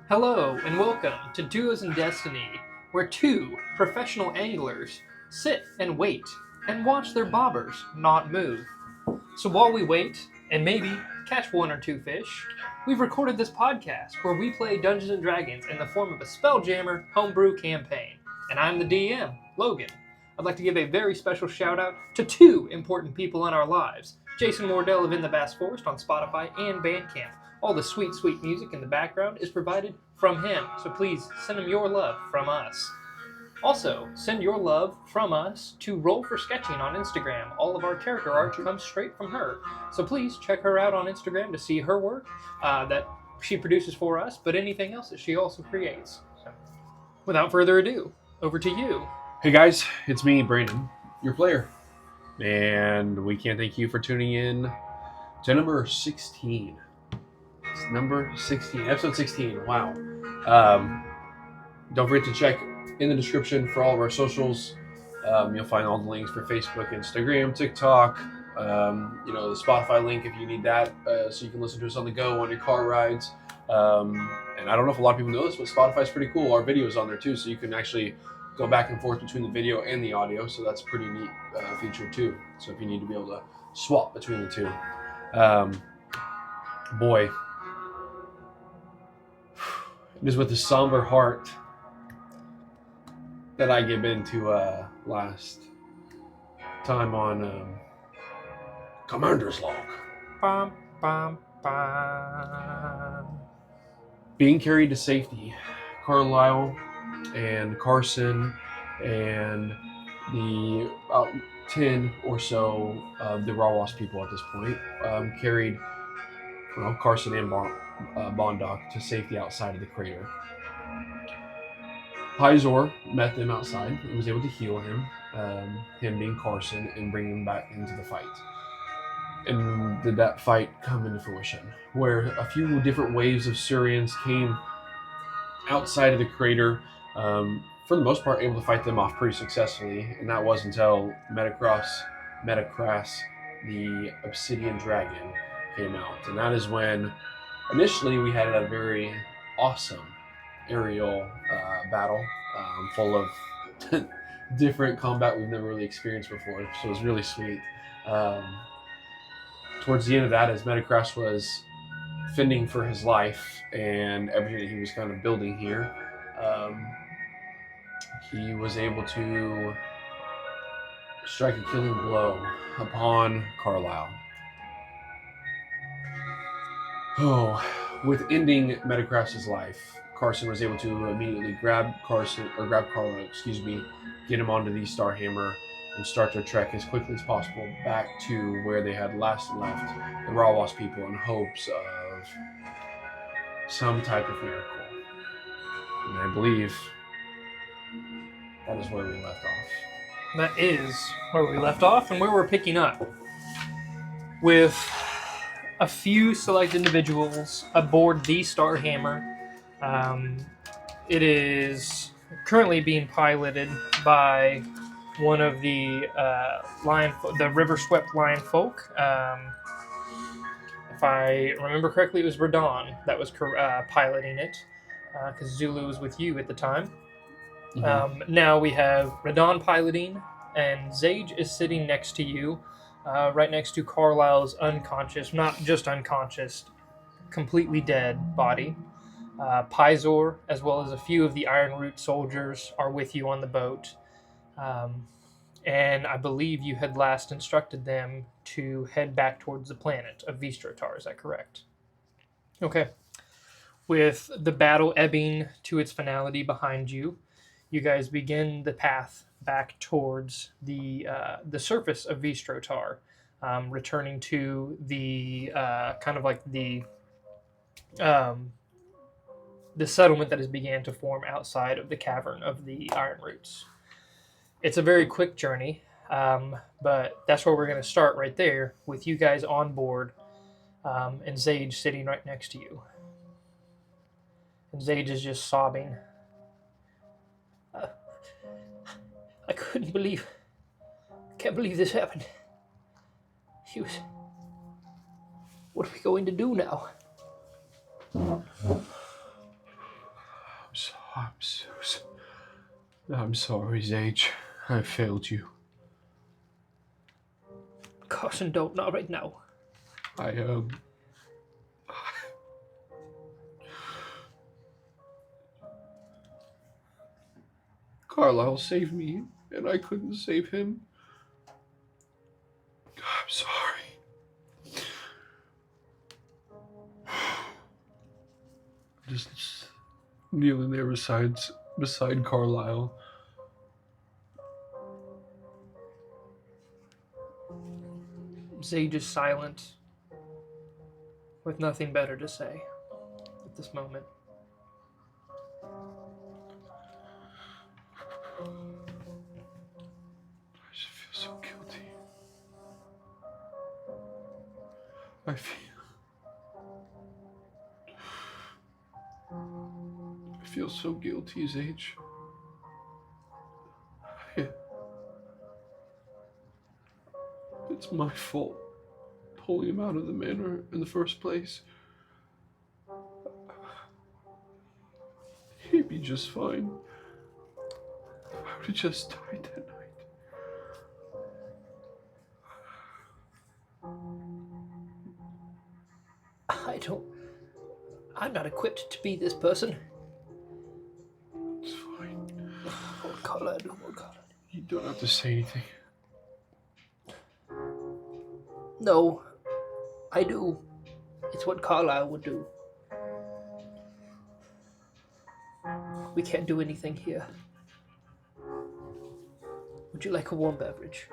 Hello and welcome to Duos in Destiny, where two professional anglers sit and wait and watch their bobbers not move. So while we wait and maybe catch one or two fish, we've recorded this podcast where we play Dungeons and Dragons in the form of a Spelljammer homebrew campaign. And I'm the DM, Logan. I'd like to give a very special shout out to two important people in our lives. Jason Wardell of In the Vast Forest on Spotify and Bandcamp. All the sweet, sweet music in the background is provided from him, so please send him your love from us. Also, send your love from us to Roll for Sketching on Instagram. All of our character art comes straight from her. So please check her out on Instagram to see her work that she produces for us, but anything else that she also creates. So, without further ado, over to you. Hey guys, it's me, Brandon, your player. And we can't thank you for tuning in to number 16. It's number 16, episode 16, wow. Don't forget to check in the description for all of our socials. You'll find all the links for Facebook, Instagram, TikTok, the Spotify link if you need that, so you can listen to us on the go on your car rides. And I don't know if a lot of people know this, but Spotify's pretty cool. Our video's on there too, so you can actually go back and forth between the video and the audio, so that's a pretty neat feature too. So if you need to be able to swap between the two. Boy, it is with a somber heart that I give into last time on Commander's Log. Bum, bum, bum. Being carried to safety, Carlisle and Carson and the 10 or so of the Raw Wasp people at this point carried Carson and Bondoc to safety outside of the crater. Pizor met them outside and was able to heal him, him being Carson, and bring him back into the fight. And did that fight come into fruition, where a few different waves of Surians came outside of the crater, for the most part able to fight them off pretty successfully, and that was until Metacrass, the Obsidian Dragon, came out. And that is when initially we had a very awesome aerial battle, full of different combat we've never really experienced before, so it was really sweet. Towards the end of that, as Metacrass was fending for his life and everything that he was kind of building here, he was able to strike a killing blow upon Carlisle. With ending Metacrass's life, Carson was able to immediately grab Carlisle, get him onto the Starhammer and start their trek as quickly as possible back to where they had last left the Raw Wasp people in hopes of some type of miracle. And I believe that is where we left off. That is where we left off and where we're picking up, with a few select individuals aboard the Starhammer. It is currently being piloted by one of the river-swept lion folk. If I remember correctly, it was Radon that was piloting it, because Zulu was with you at the time. Mm-hmm. Now we have Radon piloting, and Zage is sitting next to you, right next to Carlisle's unconscious, not just unconscious, completely dead body. Pizor, as well as a few of the Ironroot soldiers, are with you on the boat. And I believe you had last instructed them to head back towards the planet of Vistrotar. Is that correct? Okay. With the battle ebbing to its finality behind you, you guys begin the path back towards the surface of Vistrotar, returning to the kind of like the settlement that has began to form outside of the cavern of the Ironroots. It's a very quick journey, but that's where we're going to start right there, with you guys on board, and Zage sitting right next to you. And Zage is just sobbing. I can't believe this happened. What are we going to do now? I'm sorry, Sage. I failed you. Carson, don't, not right now. Carlisle saved me, and I couldn't save him. I'm sorry. Just kneeling there beside Carlisle. Sage is silent, with nothing better to say at this moment. I just feel so guilty. I feel so guilty, Sage. It's my fault pulling him out of the manor in the first place. He'd be just fine. I would have just died that night. I'm not equipped to be this person. It's fine. Oh, God. You don't have to say anything. No, I do. It's what Carlisle would do. We can't do anything here. Would you like a warm beverage?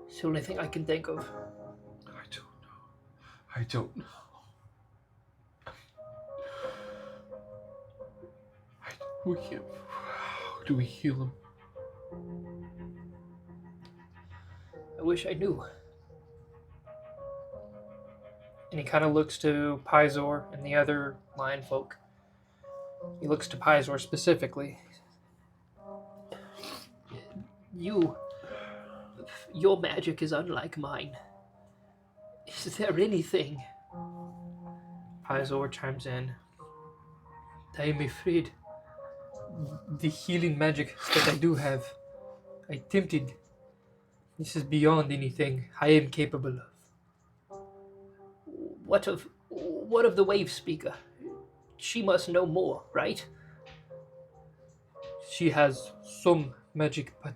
It's the only thing I can think of. I don't know. We can't. How do we heal him? I wish I knew. And he kind of looks to Pizor and the other lion folk. He looks to Pizor specifically. Your magic is unlike mine. Is there anything? Pizor chimes in. I am afraid the healing magic that I do have, I attempted. This is beyond anything I am capable of. What of the wave speaker? She must know more, right? She has some magic, but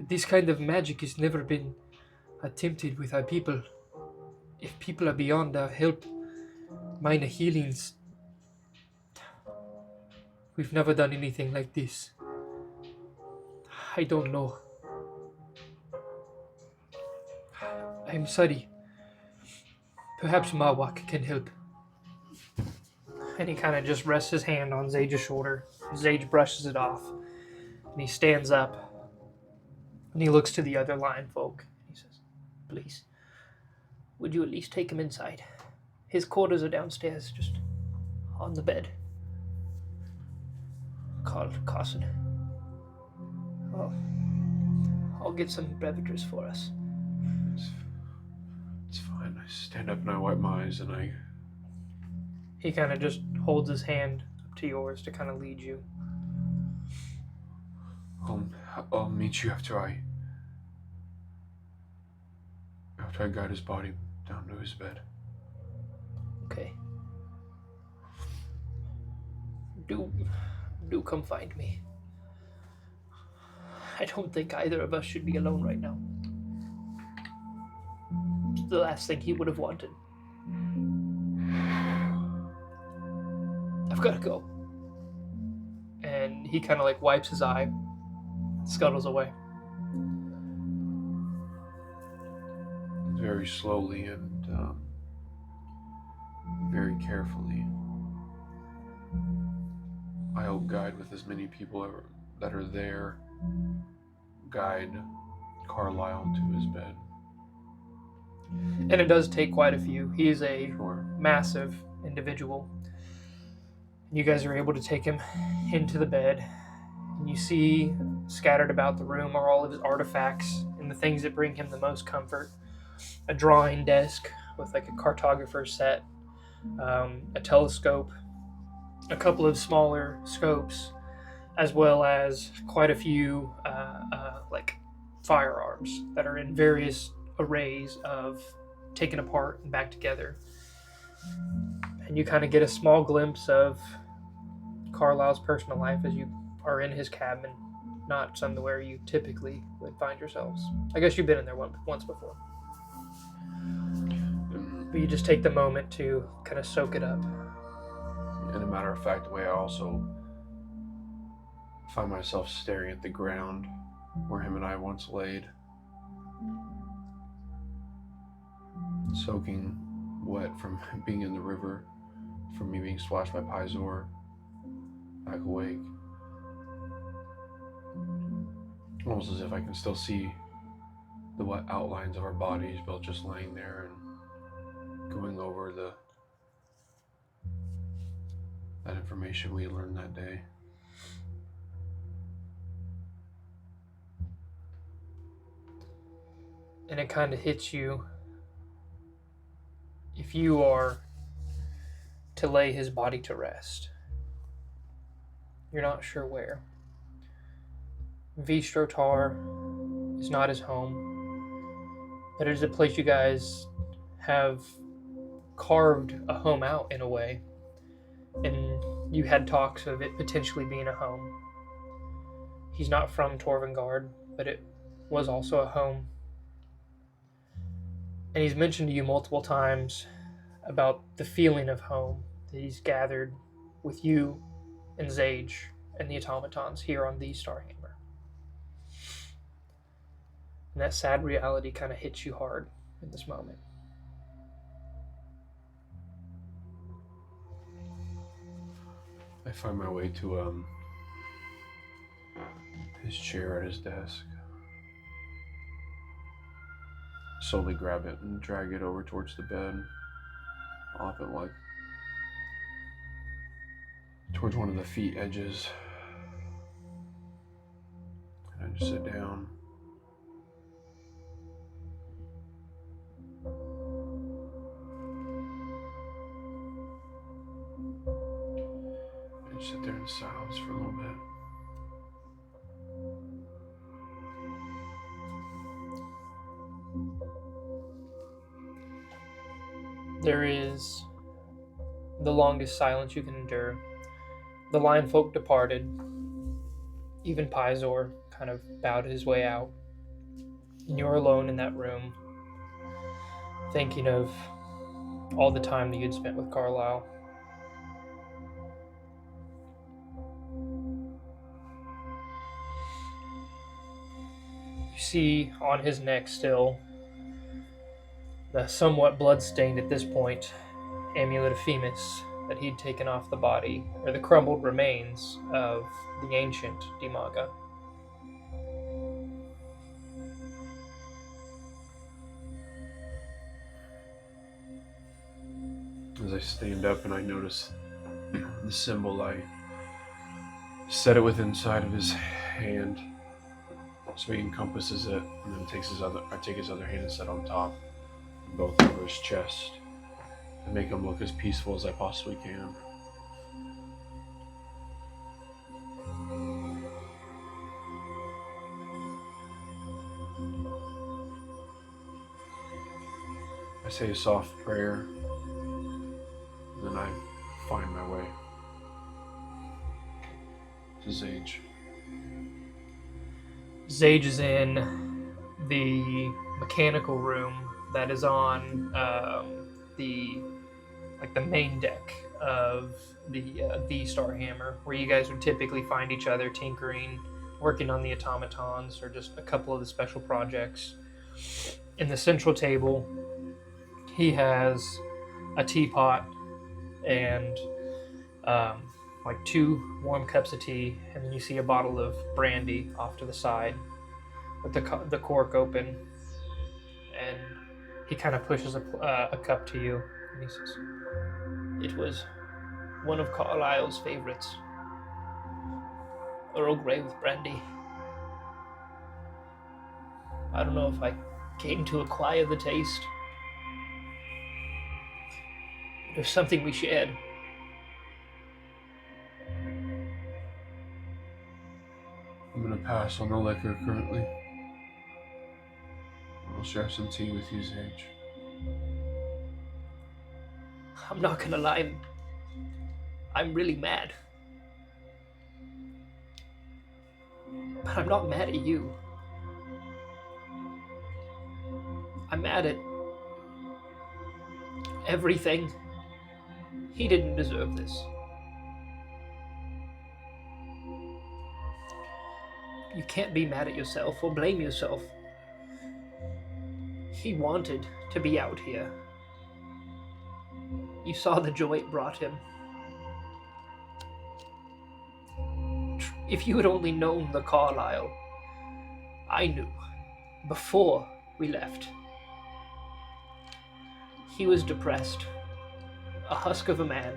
this kind of magic has never been attempted with our people. If people are beyond our help, minor healings, we've never done anything like this. I don't know. I'm sorry. Perhaps Marwak can help. And he kind of just rests his hand on Zage's shoulder. Zage brushes it off. And he stands up. And he looks to the other lion folk. He says, please, would you at least take him inside? His quarters are downstairs, just on the bed. Carson. I'll get some beverages for us. It's fine. I stand up and I wipe my eyes and He kind of just holds his hand up to yours to kind of lead you. I'll meet you after I guide his body down to his bed. Okay. Do come find me. I don't think either of us should be alone right now. It's the last thing he would have wanted. I've got to go. And he kind of like wipes his eye, scuttles away. Very slowly and very carefully, I help guide with as many people that are there, guide Carlisle to his bed. And it does take quite a few. He is a massive individual. You guys are able to take him into the bed. And you see scattered about the room are all of his artifacts and the things that bring him the most comfort. A drawing desk with like a cartographer set, a telescope, a couple of smaller scopes, as well as quite a few like firearms that are in various arrays of taken apart and back together. And you kind of get a small glimpse of Carlisle's personal life as you are in his cabin, not somewhere you typically would find yourselves. I guess you've been in there once before. But you just take the moment to kind of soak it up. In a matter of fact way, I also find myself staring at the ground where him and I once laid, soaking wet from being in the river, from me being splashed by Pizor, back awake. Almost as if I can still see the wet outlines of our bodies, both just laying there and going over that information we learned that day. And it kind of hits you. If you are to lay his body to rest, you're not sure where. Vistrotar is not his home, but it is a place you guys have carved a home out in a way, and you had talks of it potentially being a home. He's not from Torvengard, but it was also a home. And he's mentioned to you multiple times about the feeling of home that he's gathered with you and Zage and the automatons here on the Starhammer. And that sad reality kind of hits you hard in this moment. I find my way to his chair at his desk. Slowly grab it and drag it over towards the bed. Often like towards one of the feet edges. And I just sit down. And just sit there in silence for a little bit. There is the longest silence you can endure. The lion folk departed. Even Pizor kind of bowed his way out. And you're alone in that room, thinking of all the time that you'd spent with Carlisle. You see on his neck still the somewhat blood-stained at this point amulet of Femus that he'd taken off the body, or the crumbled remains of the ancient Dimaga. As I stand up and I notice the symbol, I set it within inside of his hand so he encompasses it, and then I take his other hand and set on top, both over his chest, and make him look as peaceful as I possibly can. I say a soft prayer, and then I find my way to Zage. Zage is in the mechanical room that is on the main deck of the Starhammer, where you guys would typically find each other tinkering, working on the automatons, or just a couple of the special projects. In the central table, he has a teapot and like 2 warm cups of tea, and then you see a bottle of brandy off to the side with the cork open, and he kind of pushes a cup to you, and he says, "It was one of Carlisle's favorites. Earl Grey with brandy. I don't know if I came to acquire the taste. There's something we shared. I'm gonna pass on the liquor currently. I'll share some tea with you, Sage. I'm not gonna lie, I'm really mad. But I'm not mad at you. I'm mad at everything. He didn't deserve this. You can't be mad at yourself or blame yourself. He wanted to be out here. You saw the joy it brought him. If you had only known the Carlisle I knew before we left. He was depressed, a husk of a man.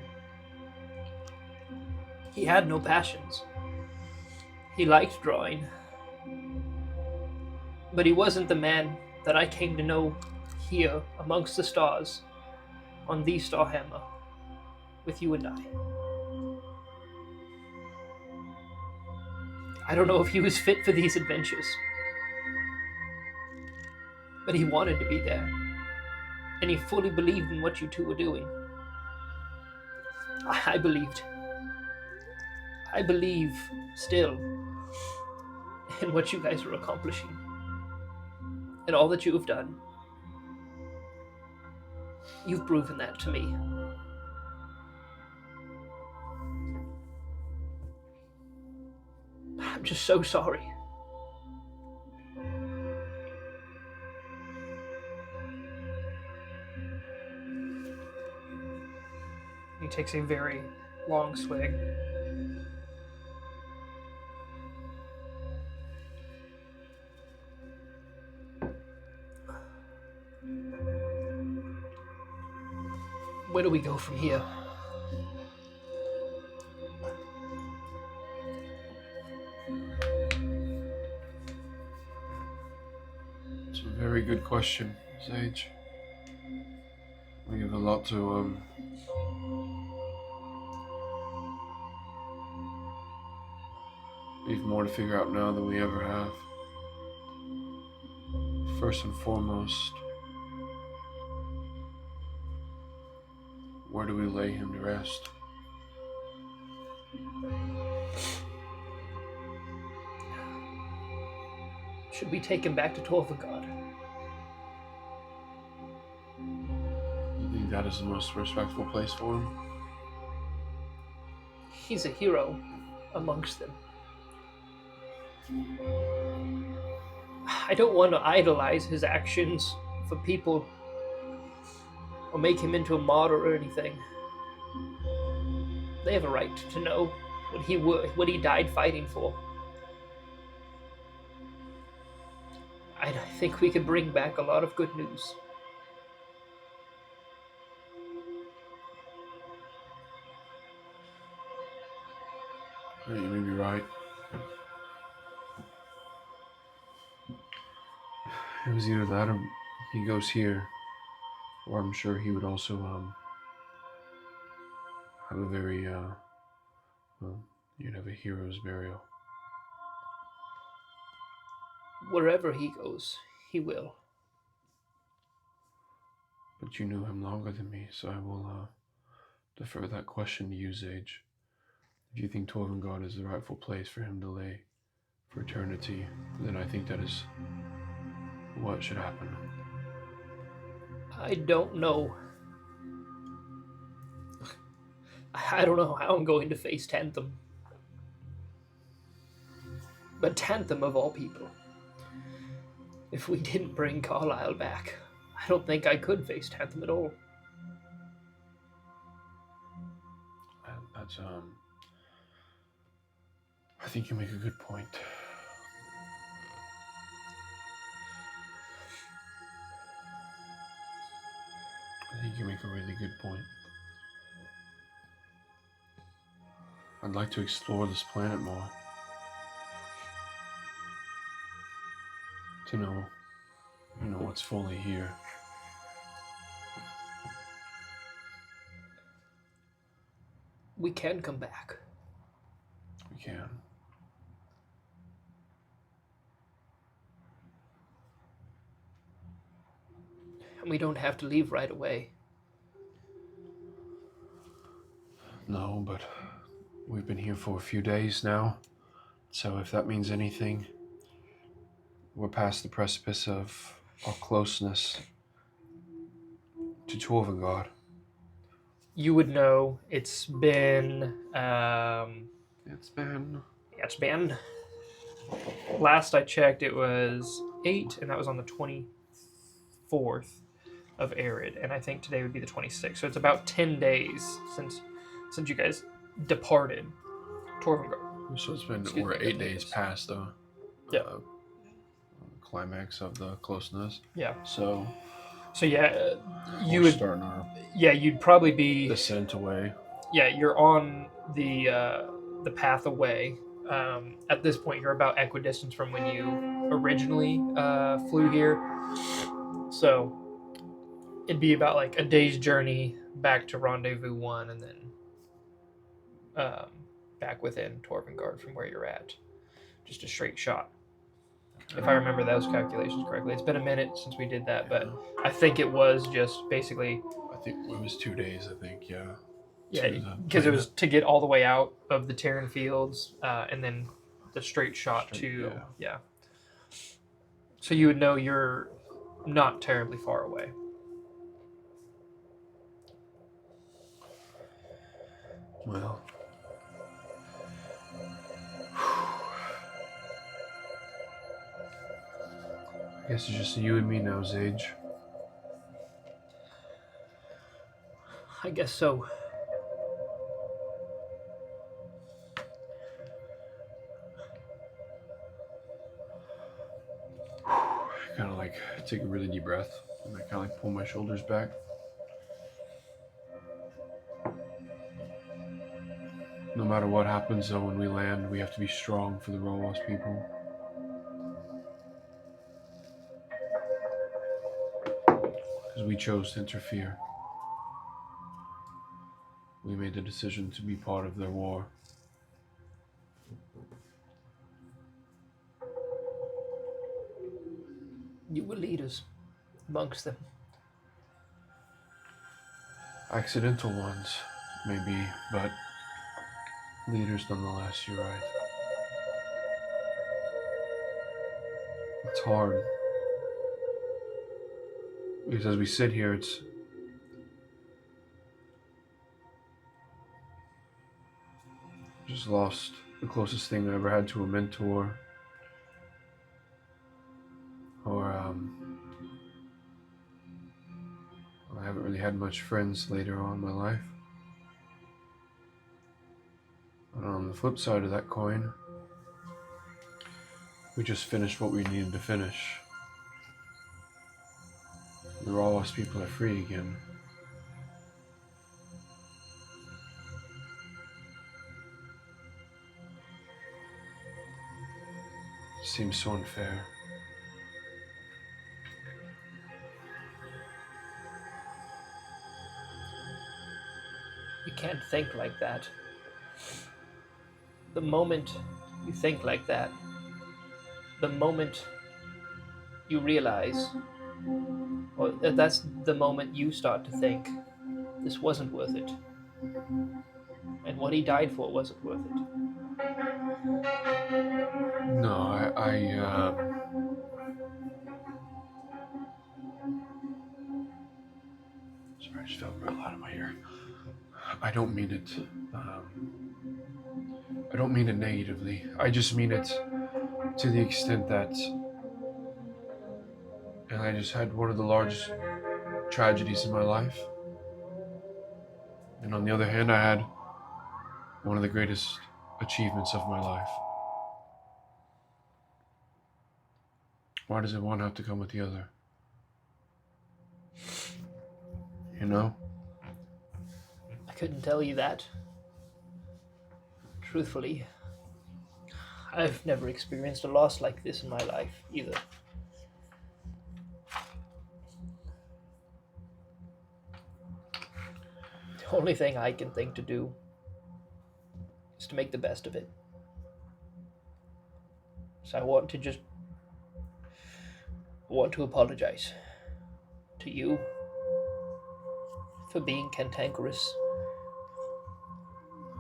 He had no passions. He liked drawing. But he wasn't the man that I came to know here amongst the stars on the Starhammer with you and I. I don't know if he was fit for these adventures, but he wanted to be there, and he fully believed in what you two were doing. I believed. I believe still in what you guys are accomplishing and all that you have done. You've proven that to me. I'm just so sorry. He takes a very long swig. Where do we go from here? It's a very good question, Sage. We have a lot to we have more to figure out now than we ever have. First and foremost, where do we lay him to rest? Should we take him back to Torvagard? You think that is the most respectful place for him? He's a hero amongst them. I don't want to idolize his actions for people or make him into a martyr or anything. They have a right to know what he died fighting for. I think we could bring back a lot of good news. Yeah, you may be right. It was either that or he goes here, or I'm sure he would also have a very well, you'd have a hero's burial. Wherever he goes, he will. But you knew him longer than me, so I will defer that question to you, Sage. If you think Torvengard is the rightful place for him to lay for eternity, then I think that is what should happen. I don't know. I don't know how I'm going to face Tantham. But Tantham, of all people. If we didn't bring Carlisle back, I don't think I could face Tantham at all. That's I think you make a good point. I think you make a really good point. I'd like to explore this planet more. To know, what's fully here. We can come back. We can. And we don't have to leave right away. No, but we've been here for a few days now. So if that means anything, we're past the precipice of our closeness to Torvengard. You would know it's been It's been... it's been, last I checked it was 8, and that was on the 24th of Arid, and I think today would be the 26th. So it's about 10 days since you guys departed Torvengard. So it's been, Excuse we're me, 8 days past the Yeah. climax of the closeness. Yeah. So yeah, you we're would starting our you'd probably be descent away. Yeah, you're on the path away. At this point, you're about equidistant from when you originally flew here. So it'd be about like a day's journey back to Rendezvous 1, and then back within Torvengard from where you're at. Just a straight shot. If I remember those calculations correctly. It's been a minute since we did that, but I think it was just basically... I think it was 2 days, I think, yeah. Yeah, because it was to get all the way out of the Terran fields, and then the straight shot to... Yeah. So you would know you're not terribly far away. Well... I guess it's just you and me now, Zage. I guess so. Kind of like take a really deep breath, and I kind of like pull my shoulders back. No matter what happens, though, when we land, we have to be strong for the Rowas people. Because we chose to interfere. We made the decision to be part of their war. You were leaders amongst them. Accidental ones, maybe, but leaders nonetheless, you're right. It's hard. Because as we sit here, it's... just lost the closest thing I ever had to a mentor. Or, I haven't really had much friends later on in my life. But on the flip side of that coin, we just finished what we needed to finish. The Rawas people are free again. Seems so unfair. You can't think like that. The moment you think like that, the moment you realize, or that's the moment you start to think, this wasn't worth it. And what he died for wasn't worth it. No, sorry, I just felt real out of my ear. I don't mean it. I don't mean it negatively. I just mean it to the extent that, and I just had one of the largest tragedies in my life. And on the other hand, I had one of the greatest achievements of my life. Why does one have to come with the other? You know? I couldn't tell you that. Truthfully, I've never experienced a loss like this in my life, either. The only thing I can think to do is to make the best of it. So I want to apologize to you for being cantankerous.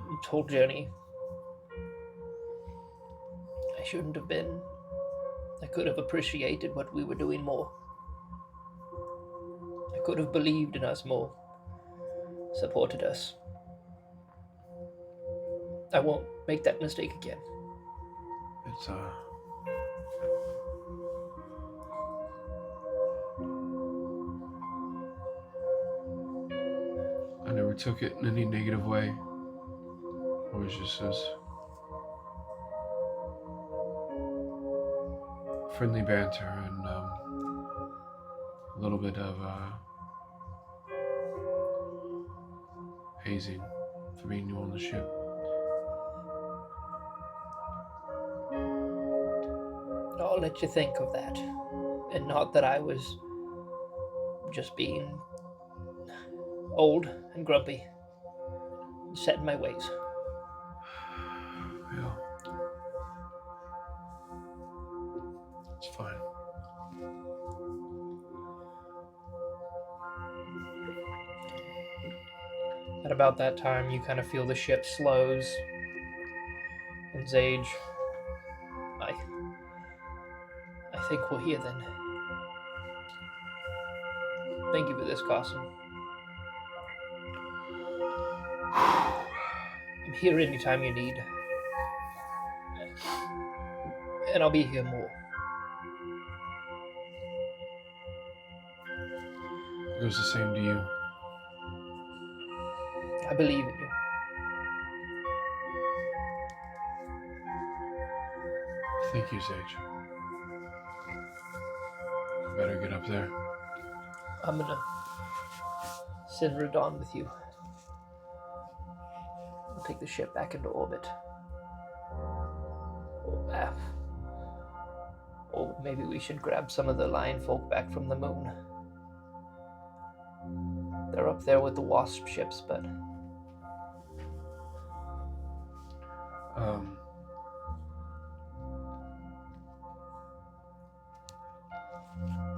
This whole journey, I shouldn't have been. I could have appreciated what we were doing more. I could have believed in us more, supported us. I won't make that mistake again. It's I never took it in any negative way. It was just as friendly banter and a little bit of hazing for being new on the ship. I'll let you think of that. And not that I was just being old and grumpy, set in my ways. Yeah. It's fine. At about that time, you kind of feel the ship slows. And Zage, I think we're here then. Thank you for this, Carson. I'm here anytime you need. And I'll be here more. It was the same to you. I believe in you. Thank you, Sage. Better get up there. I'm gonna send Radon with you. We'll take the ship back into orbit. Or maybe we should grab some of the lion folk back from the moon. They're up there with the wasp ships, but...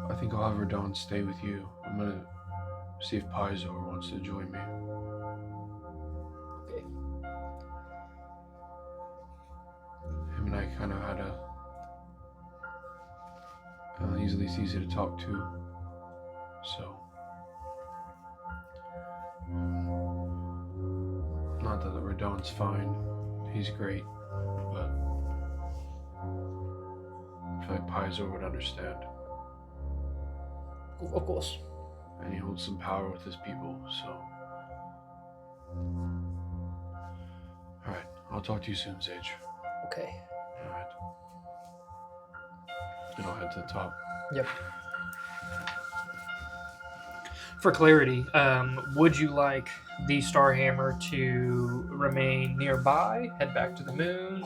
I think I'll have Radon stay with you. I'm gonna see if Paizo wants to join me. Okay. Him and I kind of had a... he's at least easy to talk to. So... Not that Radon's fine. He's great. But... I feel like Paizo would understand. Of course. And he holds some power with his people, so... Alright, I'll talk to you soon, Sage. Okay. Alright. And I'll head to the top. Yep. For clarity, would you like the Starhammer to remain nearby, head back to the moon,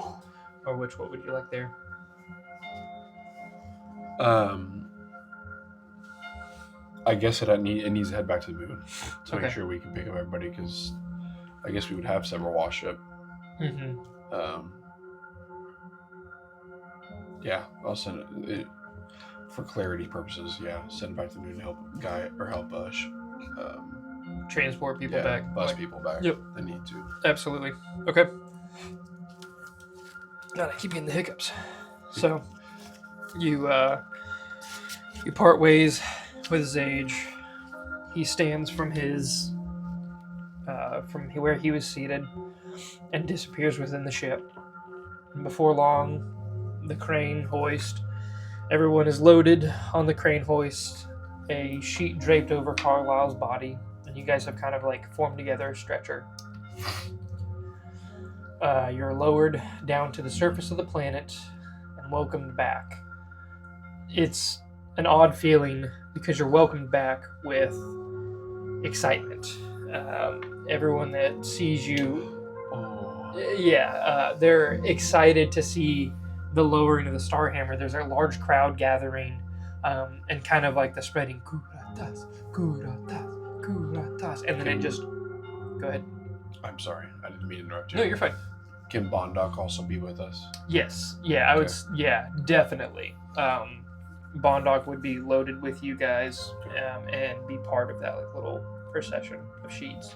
or what would you like there? I guess it needs to head back to the moon to Okay. make sure we can pick up everybody, because I guess we would have several waship. Mm-hmm. Yeah, I'll send it for clarity purposes. Yeah, send it back to the moon to help Transport people back. bus people back. Yep. They need to. Absolutely. Okay. God, I keep getting the hiccups. So, you part ways with Zage. He stands from his, from where he was seated, and disappears within the ship. And before long, the crane hoist. Everyone is loaded on the crane hoist. A sheet draped over Carlisle's body, and you guys have kind of like formed together a stretcher. You're lowered down to the surface of the planet and welcomed back. It's an odd feeling because you're welcomed back with excitement. Everyone that sees you, they're excited to see the lowering of the Starhammer. There's a large crowd gathering, and kind of like the spreading "Kuratas, Kuratas, Kuratas," and then it just... Go ahead. I'm sorry, I didn't mean to interrupt you. No, you're fine. Can Bondoc also be with us? Yes. Yeah, I would. Yeah, definitely. Bondoc would be loaded with you guys and be part of that like little procession of sheets.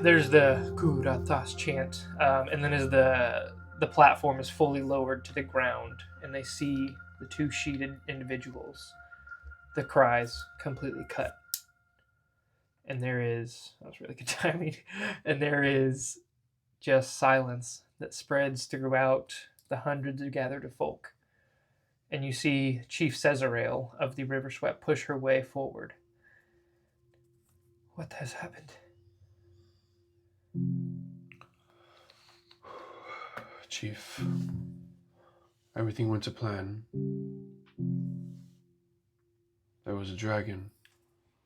There's the Kuratas chant, and then as the platform is fully lowered to the ground, and they see the two sheeted individuals, the cries completely cut, and there is that was really good timing, and there is just silence that spreads throughout the hundreds of gathered folk, and you see Chief Cesarail of the River Swept push her way forward. What has happened? Chief, everything went to plan. There was a dragon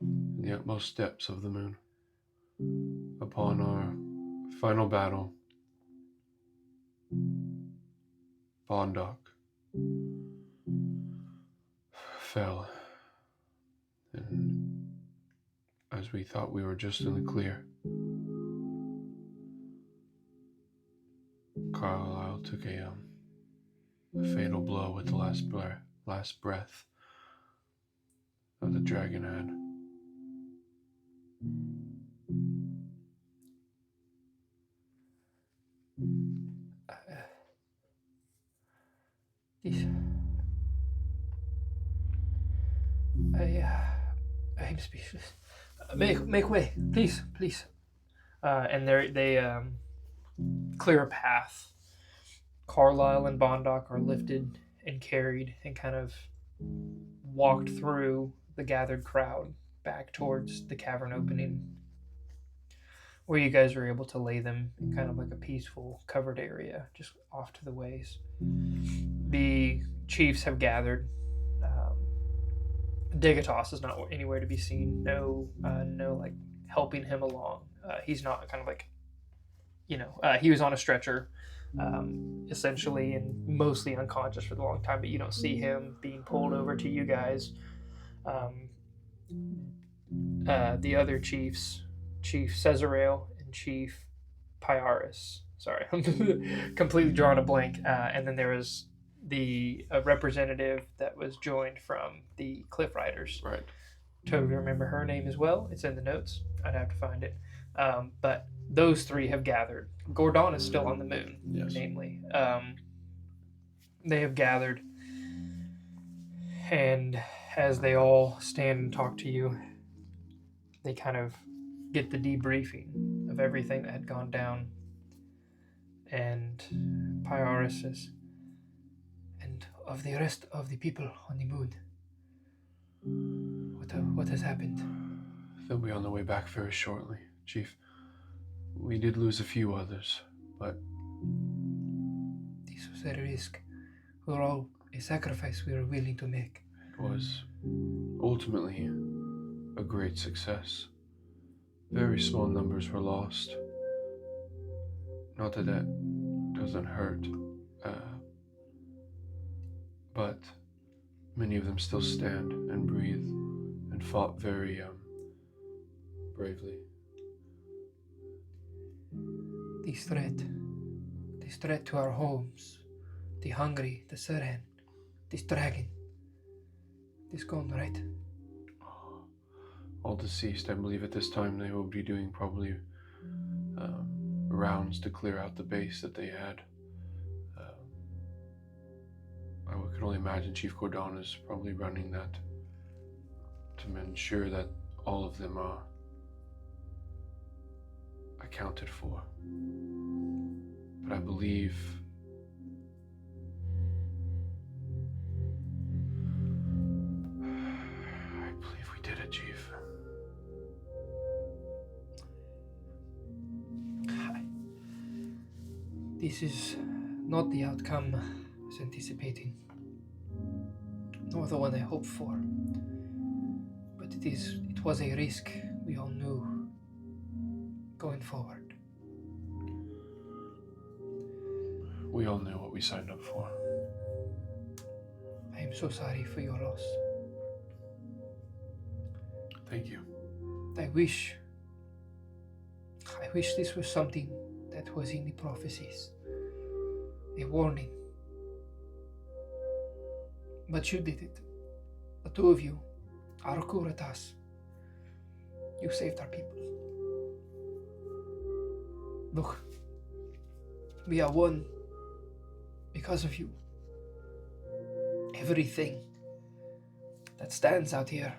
in the utmost depths of the moon. Upon our final battle, Bondoc fell, and as we thought we were just in the clear, Carlisle took a fatal blow with the last breath that the dragon had. I'm speechless. Make way, please. And they clear a path. Carlisle and Bondoc are lifted and carried and kind of walked through the gathered crowd back towards the cavern opening, where you guys were able to lay them in kind of like a peaceful covered area just off to the ways. The chiefs have gathered. Degatos is not anywhere to be seen. No like helping him along. He's not kind of like, he was on a stretcher, essentially, and mostly unconscious for the long time. But you don't see him being pulled over to you guys. The other chiefs, Chief Cesarail and Chief Pyaris. Sorry, I'm completely drawing a blank. And then there was the representative that was joined from the Cliff Riders. Right. Totally remember her name as well. It's in the notes. I'd have to find it. But those three have gathered. Gordon is still on the moon, yes. Namely. They have gathered. And as they all stand and talk to you, they kind of get the debriefing of everything that had gone down. And Pyaris says, and of the rest of the people on the moon, what has happened? They'll be on their way back very shortly, Chief. We did lose a few others, but this was a risk. We were all a sacrifice we were willing to make. It was ultimately a great success. Very small numbers were lost. Not that doesn't hurt, but many of them still stand and breathe and fought very bravely. This threat to our homes, the hungry, the Seren, this dragon, this gone, right? All deceased. I believe at this time they will be doing probably rounds to clear out the base that they had. I could only imagine Chief Gordon is probably running that to ensure that all of them are accounted for. But I believe we did it, Chief. This is not the outcome I was anticipating, nor the one I hoped for. But it was a risk we all knew going forward. We all knew what we signed up for. I am so sorry for your loss. Thank you. I wish this was something that was in the prophecies. A warning. But you did it. The two of you. Arukuratas. You saved our people. Look, we are one because of you. Everything that stands out here,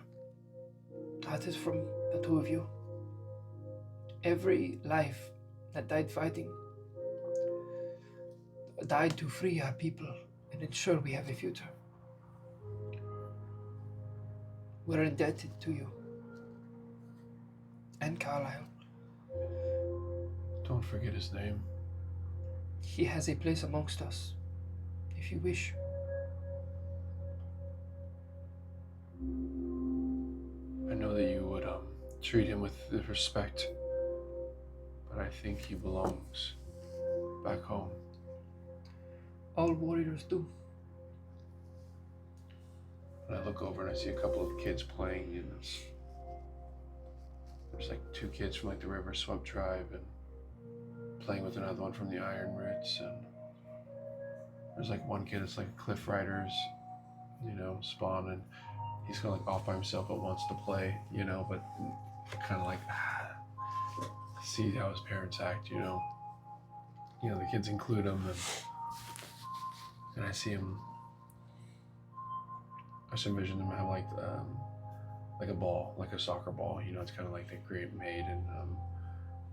that is from the two of you. Every life that died fighting, died to free our people and ensure we have a future. We're indebted to you. And Carlisle. Don't forget his name. He has a place amongst us, if you wish. I know that you would treat him with respect, but I think he belongs back home. All warriors do. And I look over and I see a couple of kids playing, and there's like two kids from like the River Swept tribe and playing with another one from the Iron Roots, and there's like one kid that's like a Cliff Riders, spawn, and he's kind of like off by himself but wants to play, but kind of like see how his parents act, the kids include him, and I see him. I just envision them have like a ball, like a soccer ball, it's kind of like they create made, and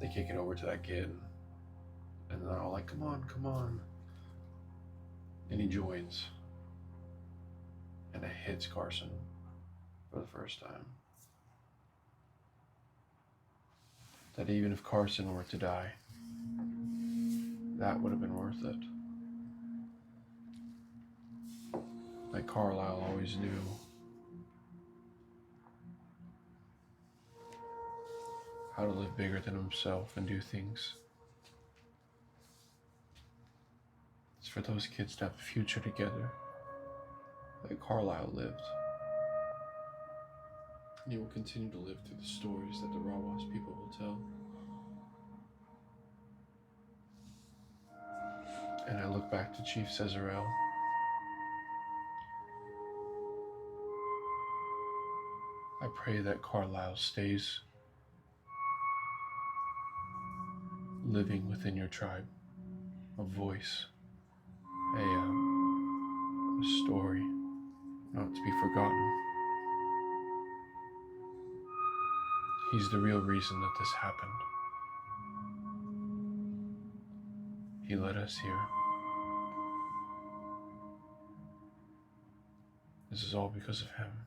they kick it over to that kid, and they're all like, come on, and he joins, and it hits Carson for the first time. That even if Carson were to die, that would have been worth it. Like Carlisle always knew. How to live bigger than himself and do things. It's for those kids to have a future together, like Carlisle lived. And he will continue to live through the stories that the Rawas people will tell. And I look back to Chief Cesarel. I pray that Carlisle stays living within your tribe, a voice, a story not to be forgotten. He's the real reason that this happened. He led us here. This is all because of him.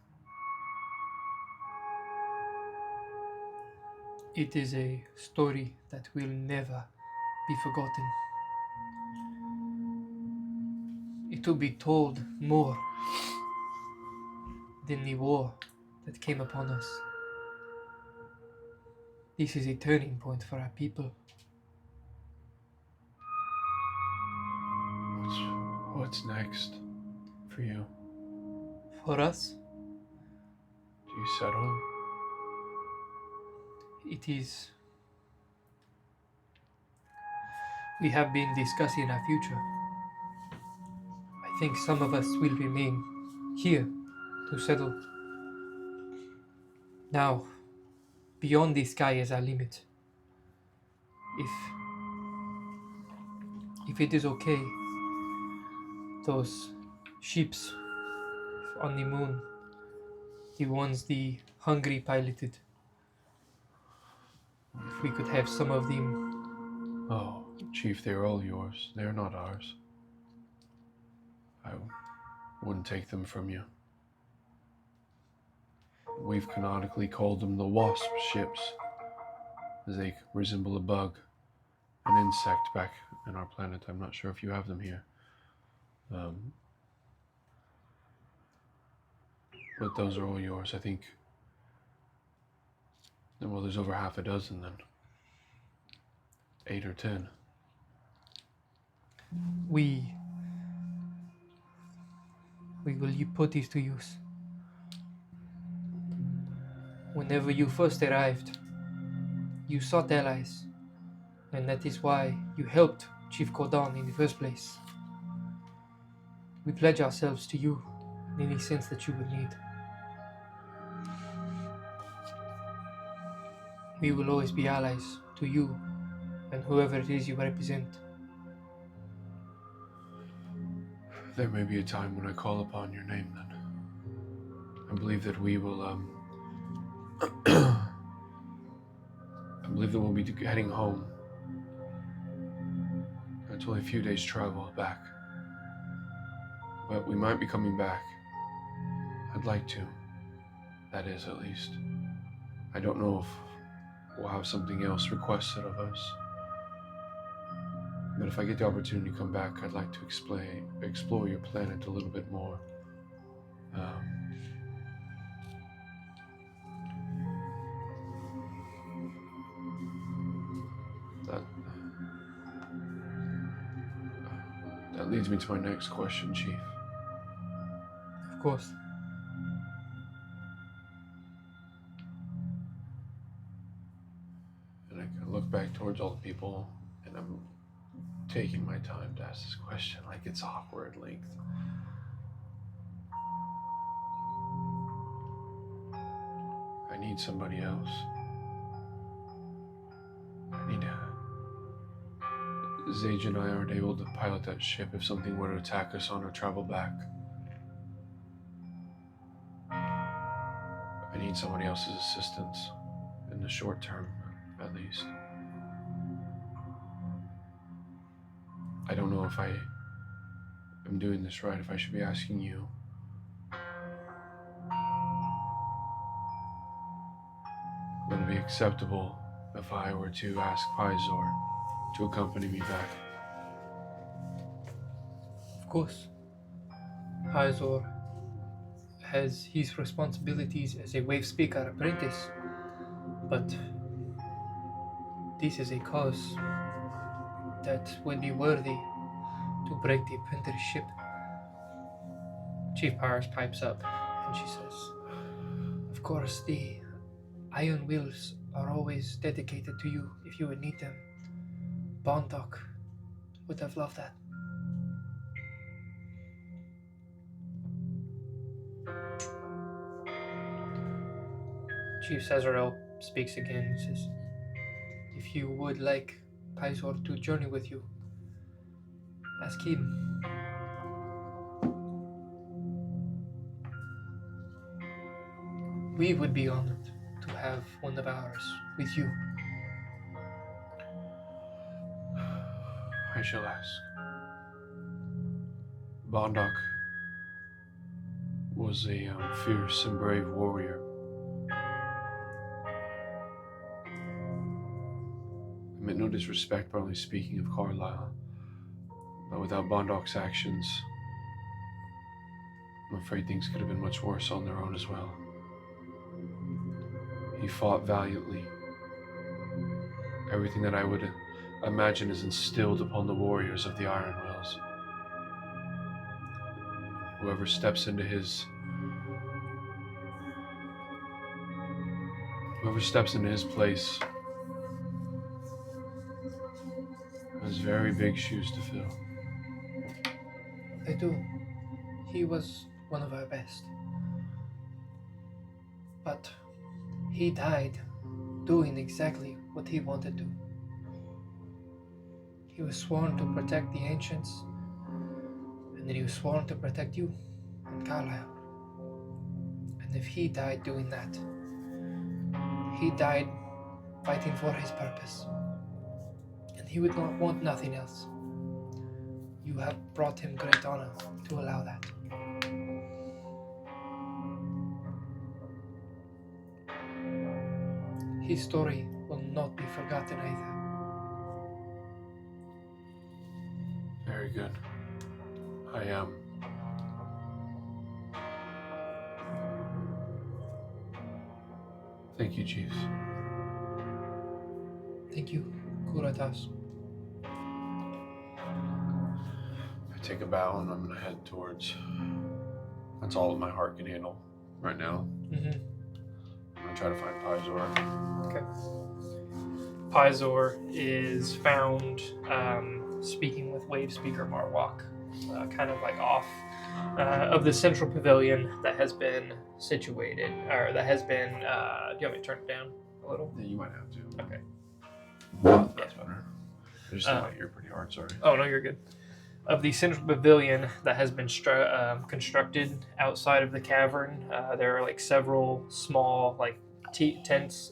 It is a story that will never be forgotten. It will be told more than the war that came upon us. This is a turning point for our people. What's next for you? For us, Do you settle? it is... We have been discussing our future. I think some of us will remain here to settle. Now, beyond the sky is our limit. If it is okay, those ships on the moon, the ones the Hungry piloted, if we could have some of them. Oh, Chief, they're all yours. They're not ours. I wouldn't take them from you. We've canonically called them the Wasp ships, as they resemble a bug, an insect back in our planet. I'm not sure if you have them here. But those are all yours, I think. Well, there's over half a dozen then. 8 or 10. We will put these to use. Whenever you first arrived, you sought allies, and that is why you helped Chief Cordon in the first place. We pledge ourselves to you in any sense that you would need. We will always be allies to you and whoever it is you represent. There may be a time when I call upon your name then. I believe that we will, I believe that we'll be heading home. It's only a few days travel back. But we might be coming back. I'd like to. That is, at least. I don't know if we'll have something else requested of us. But if I get the opportunity to come back, I'd like to explore your planet a little bit more. That leads me to my next question, Chief. Of course. And I can look back towards all the people, and I'm taking my time to ask this question like it's awkward length. I need somebody else. Zage and I aren't able to pilot that ship if something were to attack us on our travel back. I need somebody else's assistance, in the short term, at least. I don't know if I am doing this right, if I should be asking you. Would it be acceptable if I were to ask Pizor to accompany me back? Of course. Pizor has his responsibilities as a wave speaker apprentice, but this is a cause that would be worthy to break the apprenticeship. Chief Powers pipes up and she says, of course, the Iron Wheels are always dedicated to you if you would need them. Bondoc would have loved that. Chief Cesarel speaks again and says, if you would like Pizor to journey with you, ask him. We would be honored to have one of ours with you. I shall ask. Bondoc was a fierce and brave warrior. I meant no disrespect by only speaking of Carlisle, but without Bondoc's actions, I'm afraid things could have been much worse on their own as well. He fought valiantly. Everything that I would imagine is instilled upon the warriors of the Iron Wills. Whoever steps into his place has very big shoes to fill. They do. He was one of our best. But he died doing exactly what he wanted to. He was sworn to protect the ancients, and then he was sworn to protect you and Carlisle. And if he died doing that, he died fighting for his purpose. And he would not want nothing else. You have brought him great honor to allow that. His story will not be forgotten either. Very good. I am. Thank you, Chiefs. Thank you, Kuratas. I take a bow and I'm gonna head towards. That's all that my heart can handle right now. Mm-hmm. I'm gonna try to find Pizor. Okay. Pizor is found speaking with wave speaker Marwak, kind of like off of the central pavilion that has been situated, or that has been. Do you want me to turn it down a little? Yeah, you might have to. Okay. That's better. I just hit my ear pretty hard. Sorry. Oh no, you're good. Of the central pavilion that has been constructed outside of the cavern, there are like several small like tents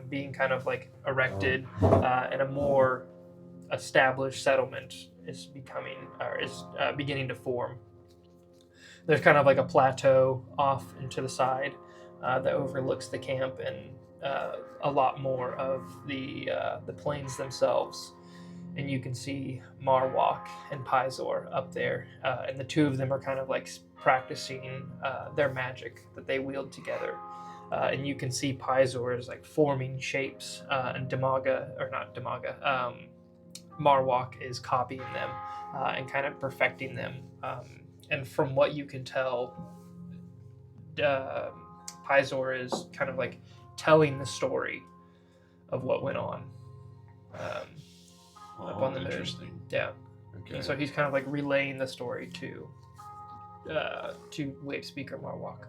being kind of like erected, and a more established settlement is beginning to form. There's kind of like a plateau off into the side that overlooks the camp and a lot more of the plains themselves. And you can see Marwalk and Pizor up there, and the two of them are kind of like practicing their magic that they wield together. And you can see Pizor is like forming shapes, and Marwalk is copying them and kind of perfecting them. And from what you can tell, Pizor is kind of like telling the story of what went on. Up on the moon. Interesting. Yeah. Okay. And so he's kind of like relaying the story to wave speaker Marwalk.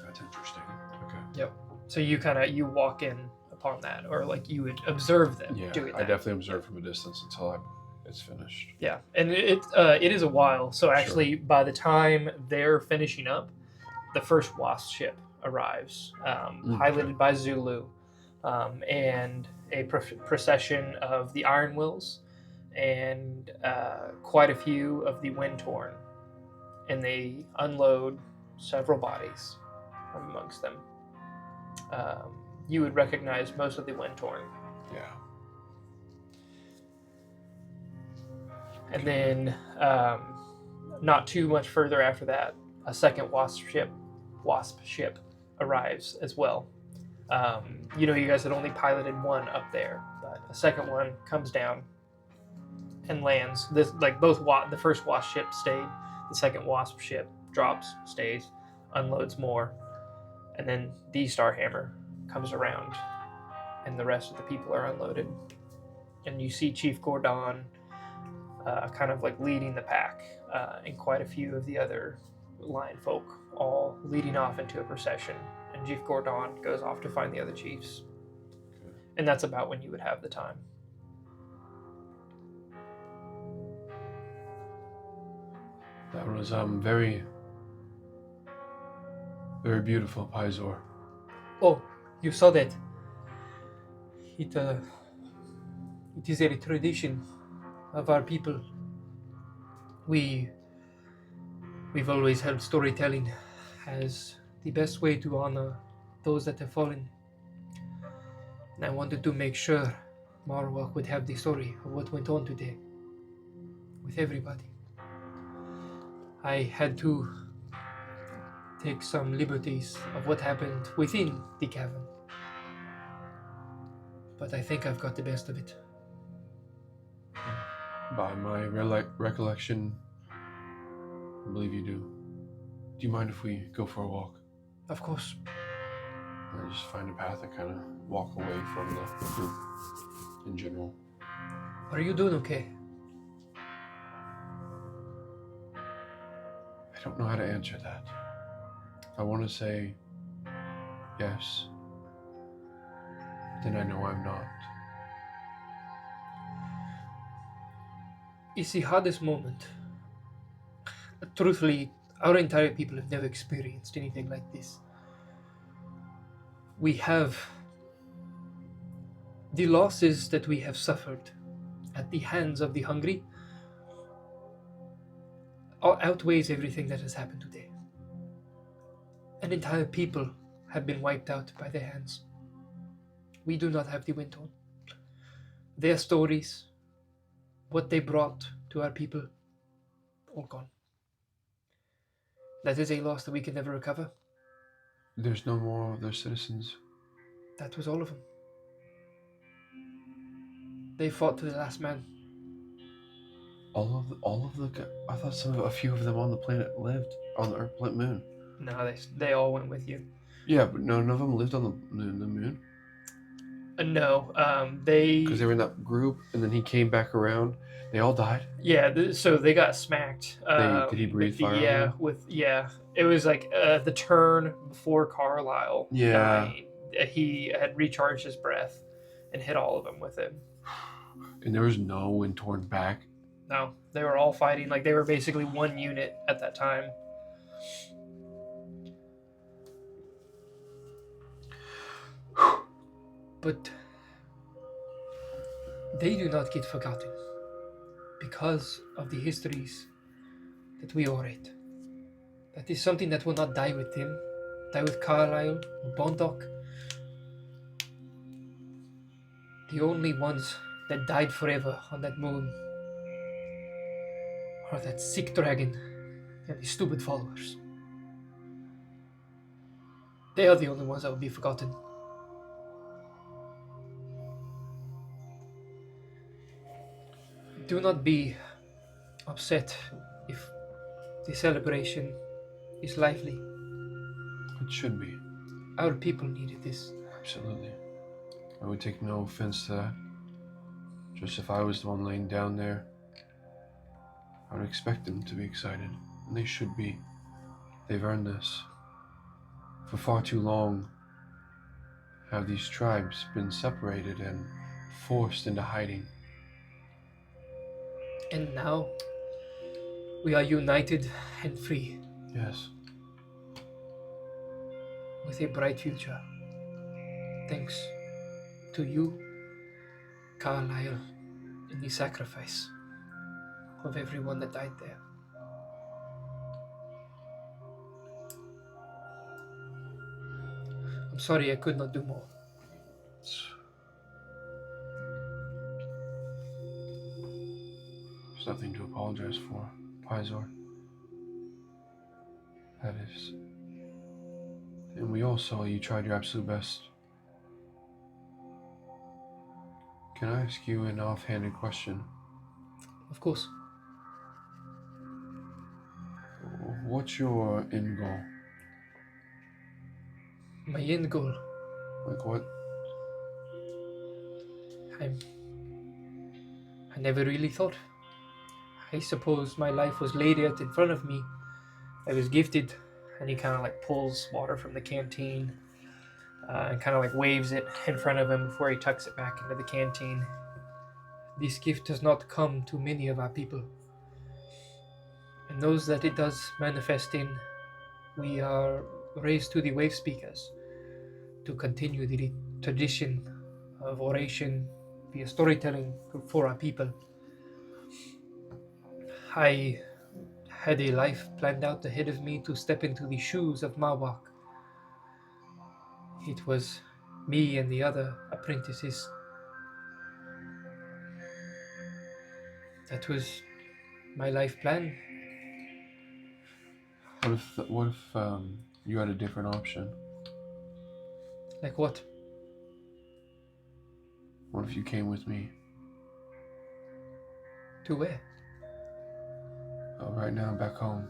That's interesting. Okay. Yep. So you walk in upon that, or like you would observe them doing that. I definitely observe from a distance until it's finished. Yeah, and it is a while. So actually, by the time they're finishing up, the first wasp ship arrives, piloted by Zulu, and a procession of the Iron Wills and quite a few of the Windtorn, and they unload several bodies from amongst them. You would recognize most of the Windtorn. Yeah. And then, not too much further after that, a second wasp ship arrives as well. You guys had only piloted one up there, but a second one comes down and lands. This the first wasp ship stayed, the second wasp ship drops, stays, unloads more, and then the Starhammer comes around, and the rest of the people are unloaded. And you see Chief Gordon kind of like leading the pack, and quite a few of the other lion folk all leading off into a procession. And Chief Gordon goes off to find the other chiefs. Okay. And that's about when you would have the time. That was very, very beautiful, Pizor. Oh, you saw that. It is a tradition of our people. We've always held storytelling as the best way to honor those that have fallen. And I wanted to make sure Marwalk would have the story of what went on today with everybody. I had to take some liberties of what happened within the cavern, but I think I've got the best of it. By my recollection, I believe you do. Do you mind if we go for a walk? Of course. Or just find a path and kind of walk away from the group in general. Are you doing okay? I don't know how to answer that. I want to say yes, then I know I'm not. It's the hardest moment. Truthfully, our entire people have never experienced anything like this. We have the losses that we have suffered at the hands of the hungry outweighs everything that has happened today. An entire people have been wiped out by their hands. We do not have the Windtorn. Their stories, what they brought to our people, all gone. That is a loss that we can never recover. There's no more of their citizens. That was all of them. They fought to the last man. All of the. I thought a few of them on the planet lived on the Earth moon. No, they all went with you. Yeah, but none of them lived on the moon. No, Because they were in that group, and then he came back around. They all died. yeah, so they got smacked. Did he breathe with fire on them? it was like the turn before Carlisle Yeah. dying. He had recharged his breath and hit all of them with it. And there was no one torn back. No, they were all fighting like they were basically one unit at that time. But they do not get forgotten because of the histories that we orate. That is something that will not die with him, die with Carlisle or Bondoc. The only ones that died forever on that moon are that sick dragon and his stupid followers. They are the only ones that will be forgotten. Do not be upset if the celebration is lively. It should be. Our people needed this. Absolutely. I would take no offense to that. Just if I was the one laying down there, I would expect them to be excited. And they should be. They've earned this. For far too long have these tribes been separated and forced into hiding. And now we are united and free Yes. with a bright future. Thanks to you, Carlisle, and the sacrifice of everyone that died there. I'm sorry I could not do more. There's nothing to apologize for, Pizor. That is. And we all saw you tried your absolute best. Can I ask you an offhanded question? Of course. What's your end goal? My end goal. Like what? I never really thought. I suppose my life was laid out in front of me. I was gifted, and he kind of like pulls water from the canteen and kind of like waves it in front of him before he tucks it back into the canteen. This gift does not come to many of our people. And those that it does manifest in, we are raised to the wave speakers to continue the tradition of oration via storytelling for our people. I had a life planned out ahead of me to step into the shoes of Mawak. It was me and the other apprentices. That was my life plan. What if you had a different option? Like what? What if you came with me? To where? Right now, back home.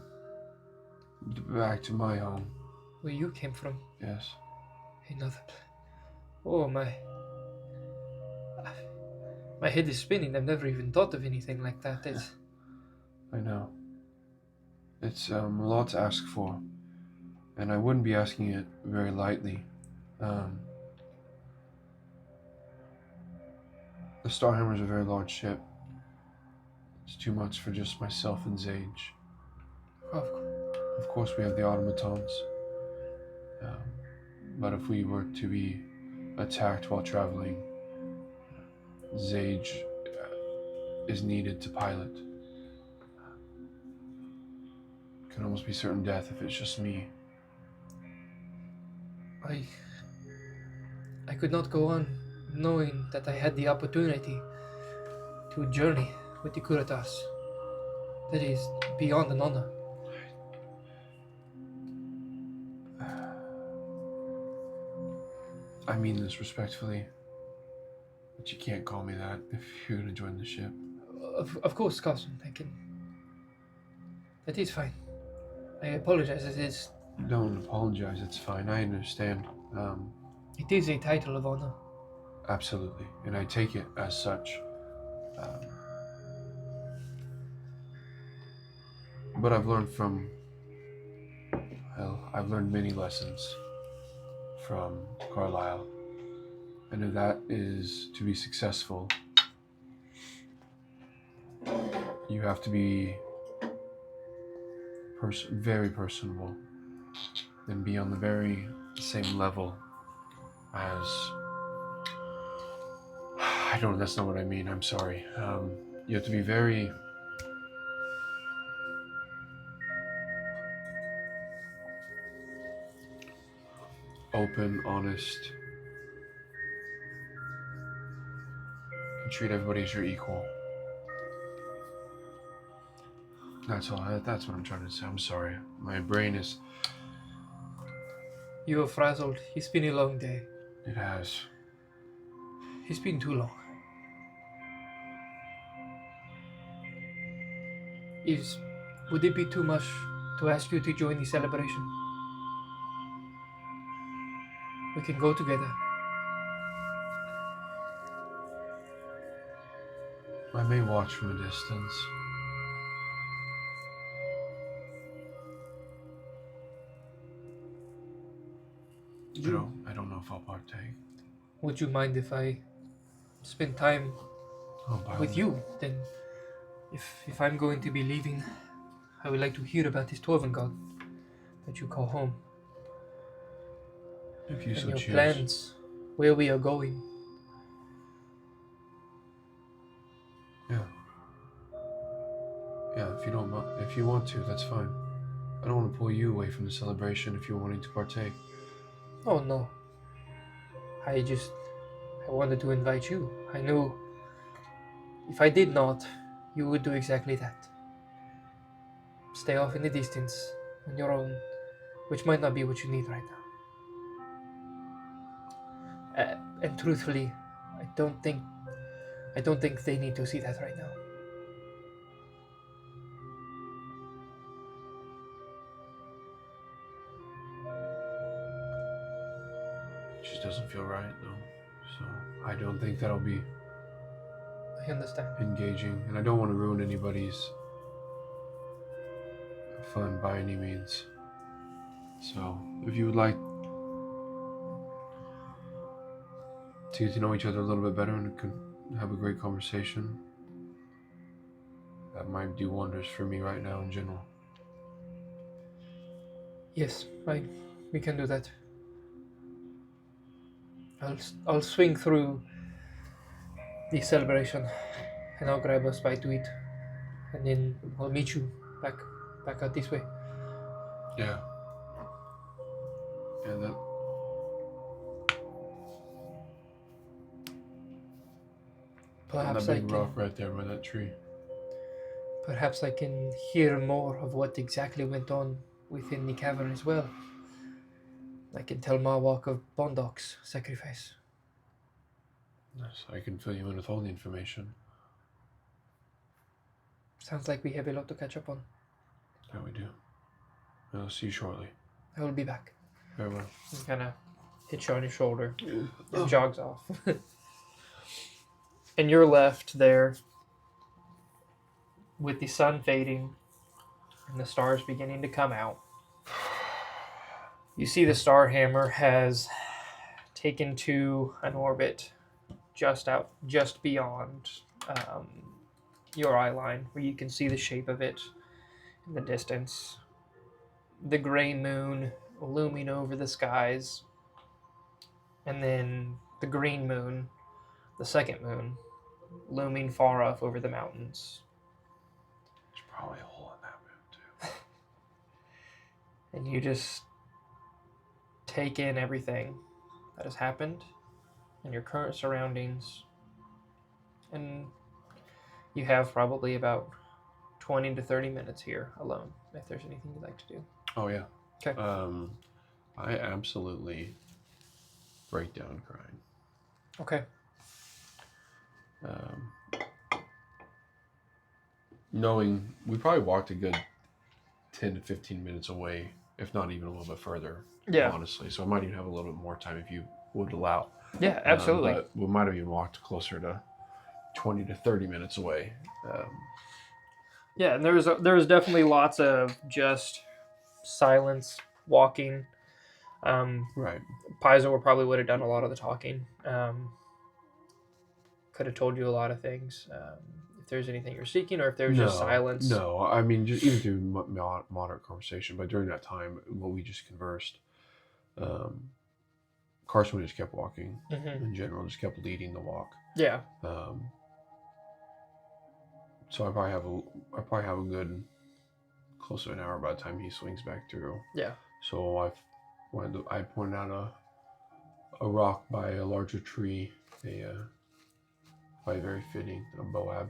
Back to my home. Where you came from? Yes. Another. Oh my. My head is spinning. I've never even thought of anything like that. It's. I know. It's a lot to ask for, and I wouldn't be asking it very lightly. The Starhammer is a very large ship. It's too much for just myself and Zage. Of course, we have the automatons. But if we were to be attacked while traveling, Zage is needed to pilot. Can almost be certain death if it's just me. I could not go on knowing that I had the opportunity to journey with the Kuratas. That is beyond an honor. I mean this respectfully, but you can't call me that if you're gonna join the ship. Of course, Carson, I can. That is fine. I apologize. It is. Don't apologize. It's fine. I understand. It is a title of honor. Absolutely. And I take it as such. But I've learned I've learned many lessons from Carlisle. And if that is to be successful, you have to be very personable and be on the very same level as... that's not what I mean. I'm sorry. You have to be very open, honest, and treat everybody as your equal. That's all. That's what I'm trying to say. I'm sorry. My brain is... You are frazzled. It's been a long day. It has. It's been too long. Would it be too much to ask you to join the celebration? We can go together. I may watch from a distance. I don't know if I'll partake. Would you mind if I spend time with you? Then, if I'm going to be leaving, I would like to hear about this Dwarven god that you call home. If you and so your choose. Plans, where we are going. Yeah, if you want to, that's fine. I don't want to pull you away from the celebration if you're wanting to partake. Oh no. I wanted to invite you. I knew if I did not, you would do exactly that. Stay off in the distance on your own, which might not be what you need right now. And truthfully, I don't think they need to see that right now. It just doesn't feel right, though. So I don't think that'll be I understand. engaging, and I don't want to ruin anybody's fun by any means. So if you would like to get to know each other a little bit better and have a great conversation, that might do wonders for me right now in general. Yes, we can do that. I'll swing through the celebration, and I'll grab a bite to eat, and then I'll meet you back out this way. Yeah. That. Perhaps that big rock right there by that tree. Perhaps I can hear more of what exactly went on within the cavern as well. I can tell Marwalk of Bondok's sacrifice. Yes, I can fill you in with all the information. Sounds like we have a lot to catch up on. Yeah, we do. I'll see you shortly. I will be back. Very well. He kind of hits you on your shoulder and jogs off. And you're left there with the sun fading and the stars beginning to come out. You see the star hammer has taken to an orbit just beyond your eye line, where you can see the shape of it in the distance. The gray moon looming over the skies, and then the green moon, the second moon, looming far off over the mountains. There's probably a hole in that moon, too. And you just take in everything that has happened and your current surroundings, and you have probably about 20 to 30 minutes here alone, if there's anything you'd like to do. Oh, yeah. Okay. I absolutely break down crying. Okay. Knowing we probably walked a good 10 to 15 minutes away, if not even a little bit further. Yeah. Honestly, so I might even have a little bit more time if you would allow. Yeah, absolutely. But we might have even walked closer to 20 to 30 minutes away. Yeah, and there was definitely lots of just silence, walking. Right. Paizo probably would have done a lot of the talking. Could have told you a lot of things. If there's anything you're seeking, or if there's just silence. No, I mean, just even through moderate conversation, but during that time, when we just conversed, Carson just kept walking in general, just kept leading the walk. Yeah. So I probably have a good close to an hour by the time he swings back through. Yeah. So I pointed out a rock by a larger tree, probably very fitting, a boaba,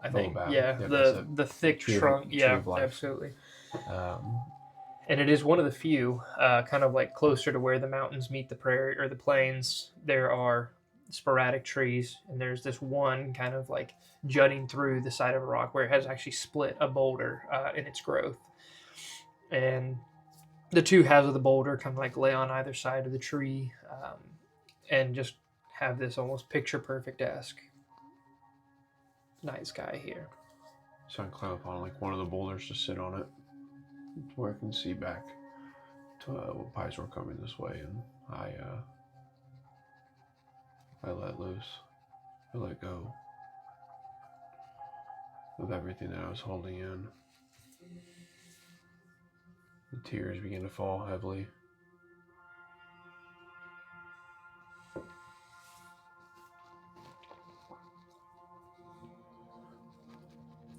I think. Boabab. Yeah, the thick trunk. Yeah, absolutely. And it is one of the few, kind of like closer to where the mountains meet the prairie or the plains. There are sporadic trees, and there's this one kind of like jutting through the side of a rock where it has actually split a boulder in its growth. And the two halves of the boulder kind of like lay on either side of the tree, and just have this almost picture perfect-esque night sky here. So I climb up on like one of the boulders to sit on it, where I can see back to pies were coming this way, and I let loose. I let go of everything that I was holding in. The tears began to fall heavily.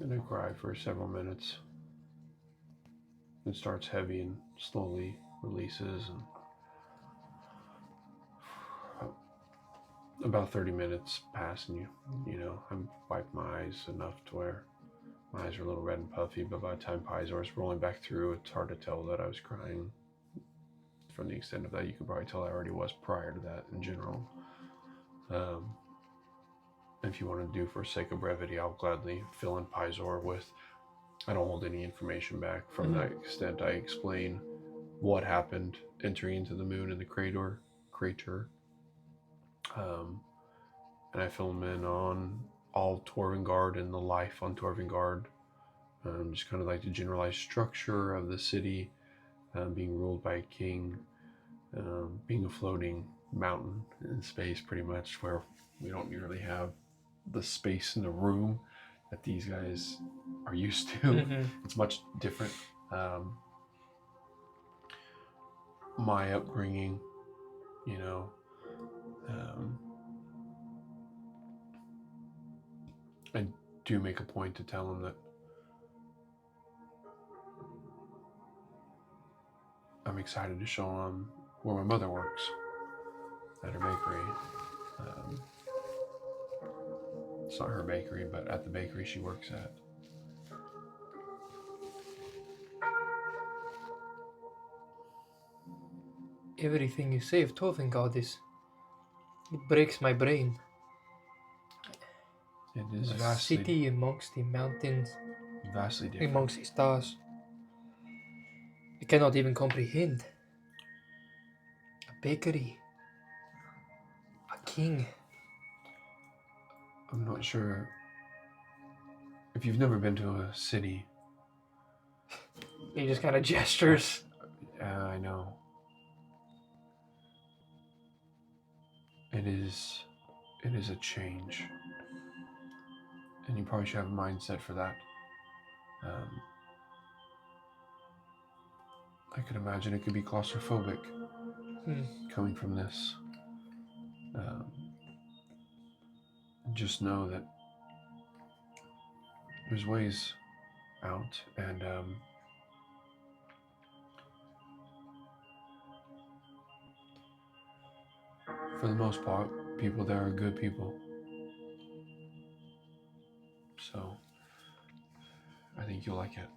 And I cried for several minutes. It starts heavy and slowly releases, and about 30 minutes pass, and I'm wiped my eyes enough to where my eyes are a little red and puffy, but by the time Pizor was rolling back through, it's hard to tell that I was crying. From the extent of that, you could probably tell I already was prior to that in general. If you want to do for sake of brevity, I'll gladly fill in Pizor with, I don't hold any information back. From that extent, I explain what happened entering into the moon in the crater. And I fill him in on all Torvengard and the life on Torvengard. Just kind of like the generalized structure of the city, being ruled by a king, being a floating mountain in space pretty much, where we don't really have the space in the room that these guys are used to. It's much different. My upbringing, I do make a point to tell them that I'm excited to show them where my mother works at her bakery. It's not her bakery, but at the bakery she works at. Everything you say of Tovengard it breaks my brain. It is A vastly, city amongst the mountains, vastly different. amongst the stars. I cannot even comprehend. A bakery. A king. I'm not sure if you've never been to a city. He just kind of gestures. I know. It is a change. And you probably should have a mindset for that. I could imagine it could be claustrophobic coming from this. Just know that there's ways out, and for the most part, people there are good people. So I think you'll like it.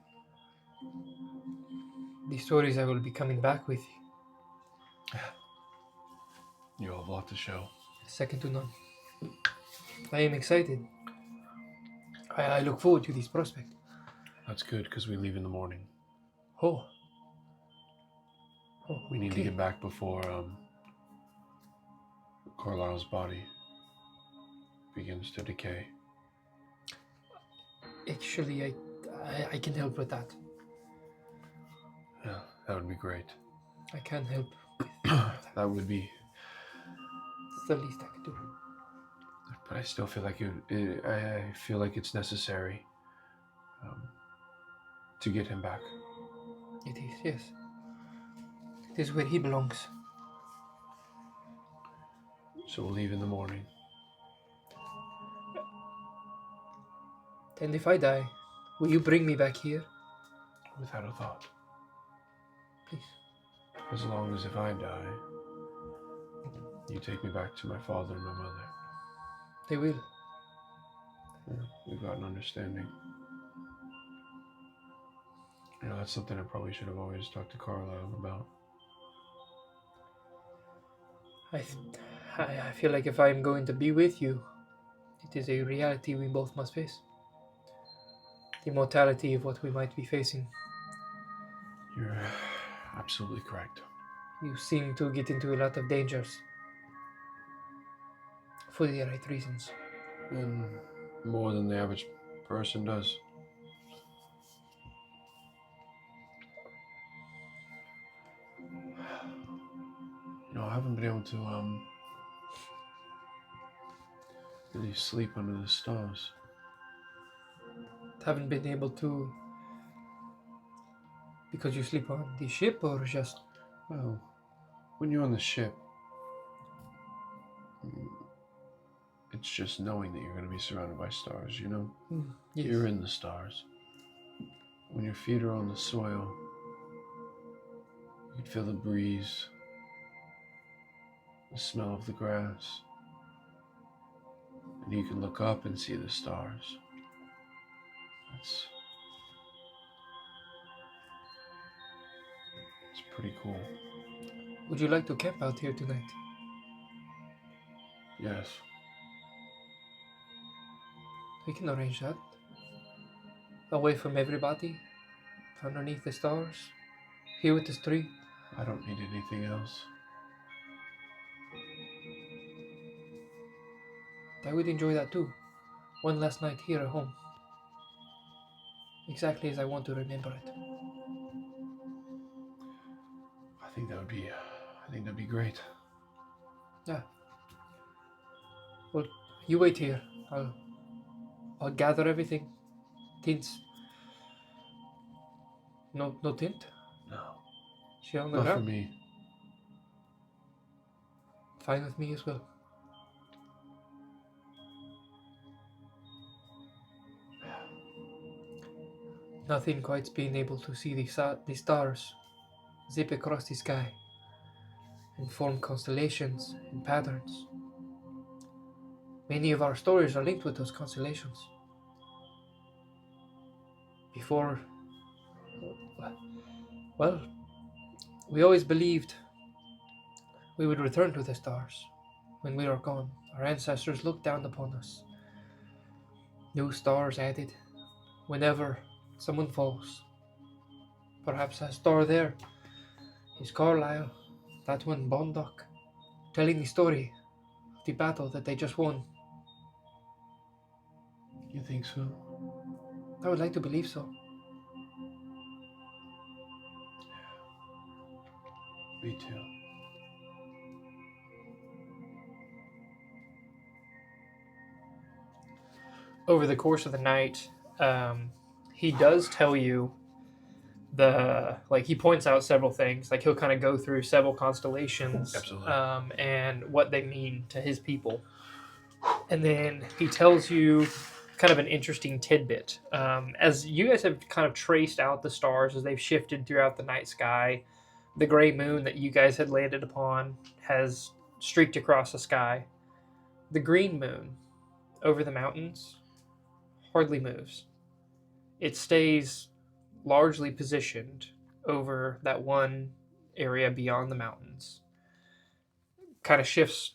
The stories I will be coming back with. You'll have a lot to show. Second to none. I am excited. I look forward to this prospect. That's good, because we leave in the morning. Oh. Oh, We need to okay. get back before Carlisle's body begins to decay. Actually, I can help with that. Yeah, that would be great. I can help. That would be. It's the least I can do. But I still feel like I feel like it's necessary to get him back. It is, yes. It is where he belongs. So we'll leave in the morning. And if I die, will you bring me back here? Without a thought. Please. As long as if I die, you take me back to my father and my mother. They will. Yeah, we've got an understanding. You know, that's something I probably should have always talked to Carlisle about. I feel like if I am going to be with you, it is a reality we both must face. The mortality of what we might be facing. You're absolutely correct. You seem to get into a lot of dangers. For the right reasons. And more than the average person does. You know, I haven't been able to really sleep under the stars. Haven't been able to because you sleep on the ship or just Well, when you're on the ship, it's just knowing that you're going to be surrounded by stars, you know? yes. You're in the stars. When your feet are on the soil, you can feel the breeze, the smell of the grass, and you can look up and see the stars. It's pretty cool. Would you like to camp out here tonight? Yes. We can arrange that. Away from everybody, underneath the stars, here with this tree. I don't need anything else. I would enjoy that too. One last night here at home. Exactly as I want to remember it. I think that'd be great. Yeah. Well, you wait here. I'll gather everything. Tints. No tint? No, She on the not for ground? me. Fine with me as well. Nothing quite being able to see the stars zip across the sky and form constellations and patterns. Many of our stories are linked with those constellations. Before, well, we always believed we would return to the stars when we are gone. Our ancestors looked down upon us. New stars added whenever someone falls. Perhaps a star there is Carlisle, that one Bondoc, telling the story of the battle that they just won. You think so? I would like to believe so. Me too. Over the course of the night, he does tell you he points out several things. Like he'll kind of go through several constellations, Absolutely. and what they mean to his people. And then he tells you kind of an interesting tidbit. As you guys have kind of traced out the stars as they've shifted throughout the night sky, the gray moon that you guys had landed upon has streaked across the sky. The green moon over the mountains hardly moves. It stays largely positioned over that one area beyond the mountains. Kind of shifts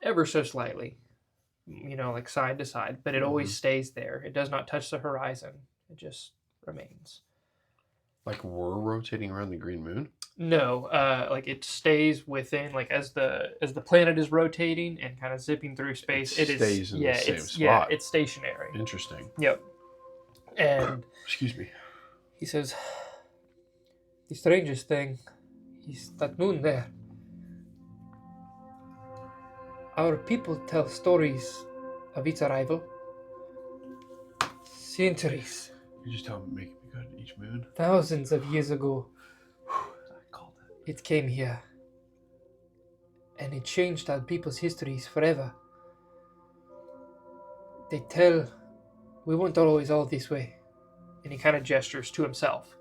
ever so slightly, like side to side, but it always stays there. It does not touch the horizon. It just remains. Like we're rotating around the green moon? No, like it stays within, like as the planet is rotating and kind of zipping through space, it is stays in the same yeah, spot. it's stationary. Interesting. Yep. And Excuse me. he says, the strangest thing is that moon there. Our people tell stories of its arrival. Centuries, You just tell me, make me good each moon. thousands of years ago, I called it. it came here. And it changed our people's histories forever. They tell we weren't always all this way. And he kind of gestures to himself.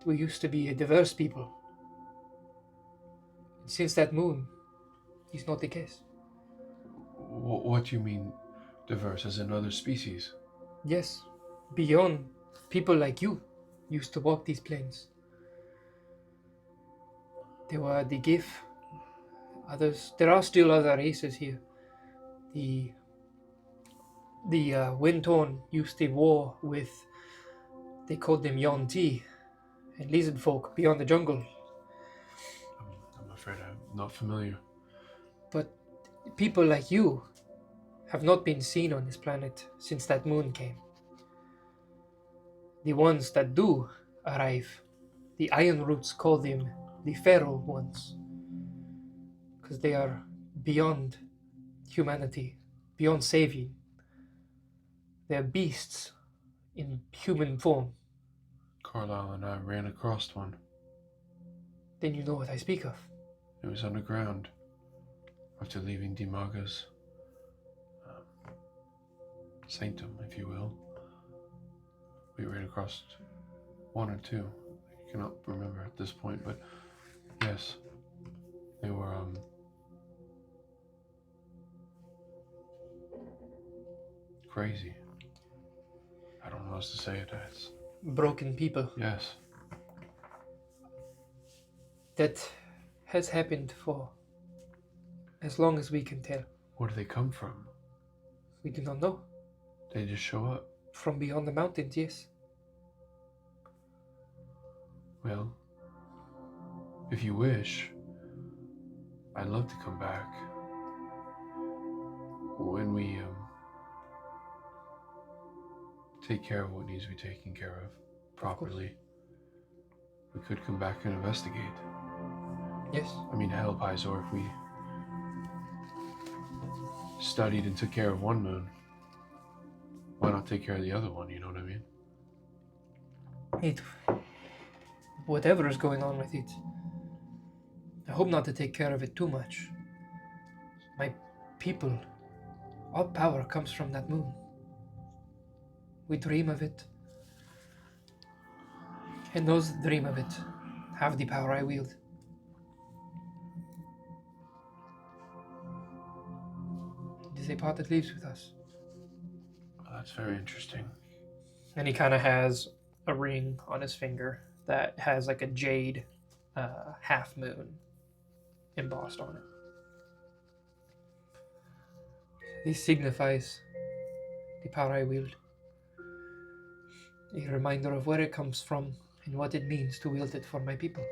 We used to be a diverse people. And since that moon, it's not the case. What do you mean, diverse? As in other species? Yes, beyond people like you used to walk these plains. There were the Gif, others. There are still other races here. The Wintorn used to war with, they called them Yonti, and lizard folk beyond the jungle. I'm afraid I'm not familiar. But people like you have not been seen on this planet since that moon came. The ones that do arrive, the Iron Roots call them the feral ones, because they are beyond humanity, beyond saving. They're beasts in human form. Carlisle and I ran across one. Then you know what I speak of. It was underground. After leaving Dimaga's sanctum, if you will. We ran across one or two. I cannot remember at this point, but yes, they were crazy. I don't know how else to say it. It's Broken people. yes. That has happened for as long as we can tell. Where do they come from? We do not know. They just show up. From beyond the mountains, yes. Well, if you wish, I'd love to come back. When we take care of what needs to be taken care of properly, we could come back and investigate. Yes. I mean, hell, Pizor, if we studied and took care of one moon, why not take care of the other one? You know what I mean? Whatever is going on with it, I hope not to take care of it too much. My people, all power comes from that moon. We dream of it. And those that dream of it have the power I wield. It is a part that lives with us. Well, that's very interesting. And he kind of has a ring on his finger that has like a jade half moon embossed on it. This signifies the power I wield. A reminder of where it comes from and what it means to wield it for my people.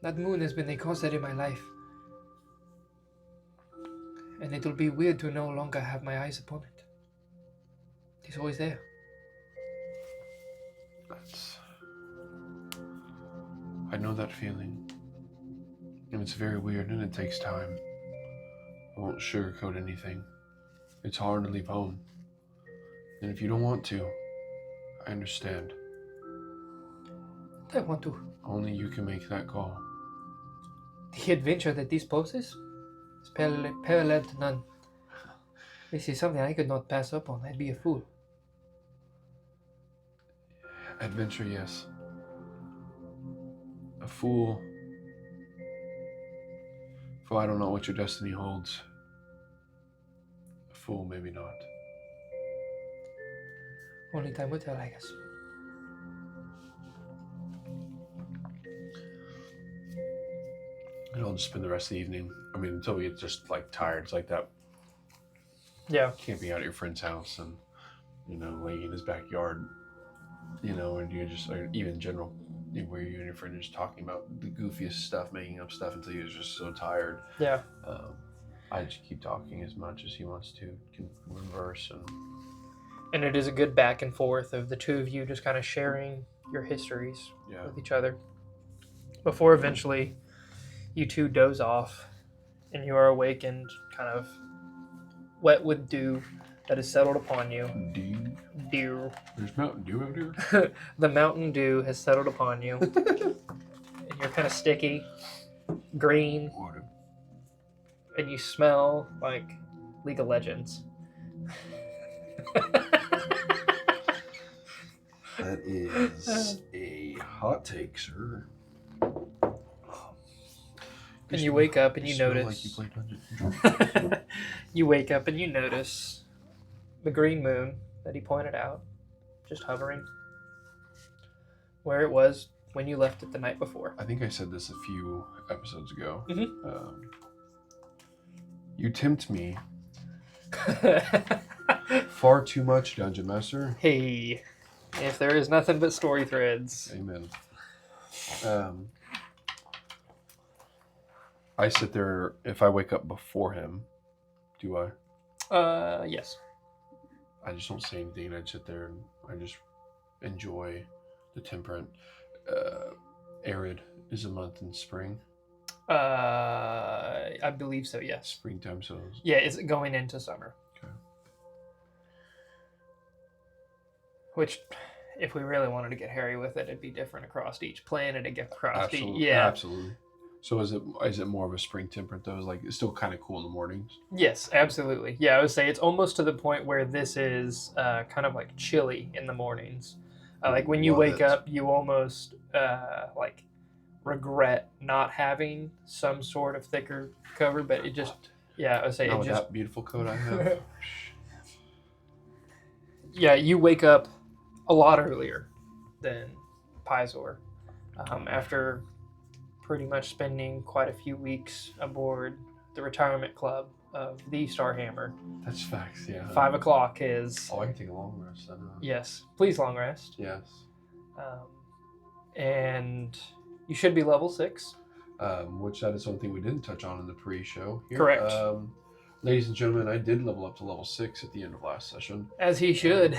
That moon has been a constant in my life. And it will be weird to no longer have my eyes upon it. It's always there. I know that feeling. And it's very weird and it takes time. I won't sugarcoat anything. It's hard to leave home. And if you don't want to, I understand. I want to. Only you can make that call. The adventure that this poses is parallel to none. This is something I could not pass up on. I'd be a fool. Adventure, yes. A fool. For I don't know what your destiny holds. A fool, maybe not. Only time will tell, I guess. And I'll just spend the rest of the evening. I mean, until we get just like tired. It's like that Yeah. camping out at your friend's house and laying in his backyard, and you're just, or even in general, where you and your friend are just talking about the goofiest stuff, making up stuff until he was just so tired. Yeah. I just keep talking as much as he wants to, can converse, And it is a good back and forth of the two of you just kind of sharing your histories with each other. Before eventually you two doze off and you are awakened kind of wet with dew that has settled upon you. Dew. There's Mountain Dew out here? The Mountain Dew has settled upon you. And you're kind of sticky, green, Water. and you smell like League of Legends. That is a hot take, sir. And you wake up and you notice. Like you play Dungeons. You wake up and you notice the green moon that he pointed out, just hovering where it was when you left it the night before. I think I said this a few episodes ago. Mm-hmm. You tempt me far too much, Dungeon Master. Hey, if there is nothing but story threads. Amen. I sit there, if I wake up before him, do I? Yes. I just don't say anything. I sit there and I just enjoy the temperate. Arid is a month in spring. I believe so, yes. Springtime, so. Yeah, it's going into summer. Okay. Which, if we really wanted to get hairy with it, it'd be different across each planet. It'd get across Absolutely. each. Yeah. Absolutely. So is it more of a spring temperate though? Like it's still kind of cool in the mornings. Yes, absolutely. Yeah, I would say it's almost to the point where this is kind of like chilly in the mornings. Like when you wake up, you almost like regret not having some sort of thicker cover, but it just I would say Not it with just that beautiful coat I have. yeah, you wake up a lot earlier than Pizor after pretty much spending quite a few weeks aboard the retirement club of the Starhammer. That's facts, yeah. 5 o'clock is... Oh, I can take a long rest. I know. Yes. Please long rest. Yes. And you should be level 6. Which that is something we didn't touch on in the pre-show here. Correct. Ladies and gentlemen, I did level up to level 6 at the end of last session. As he should.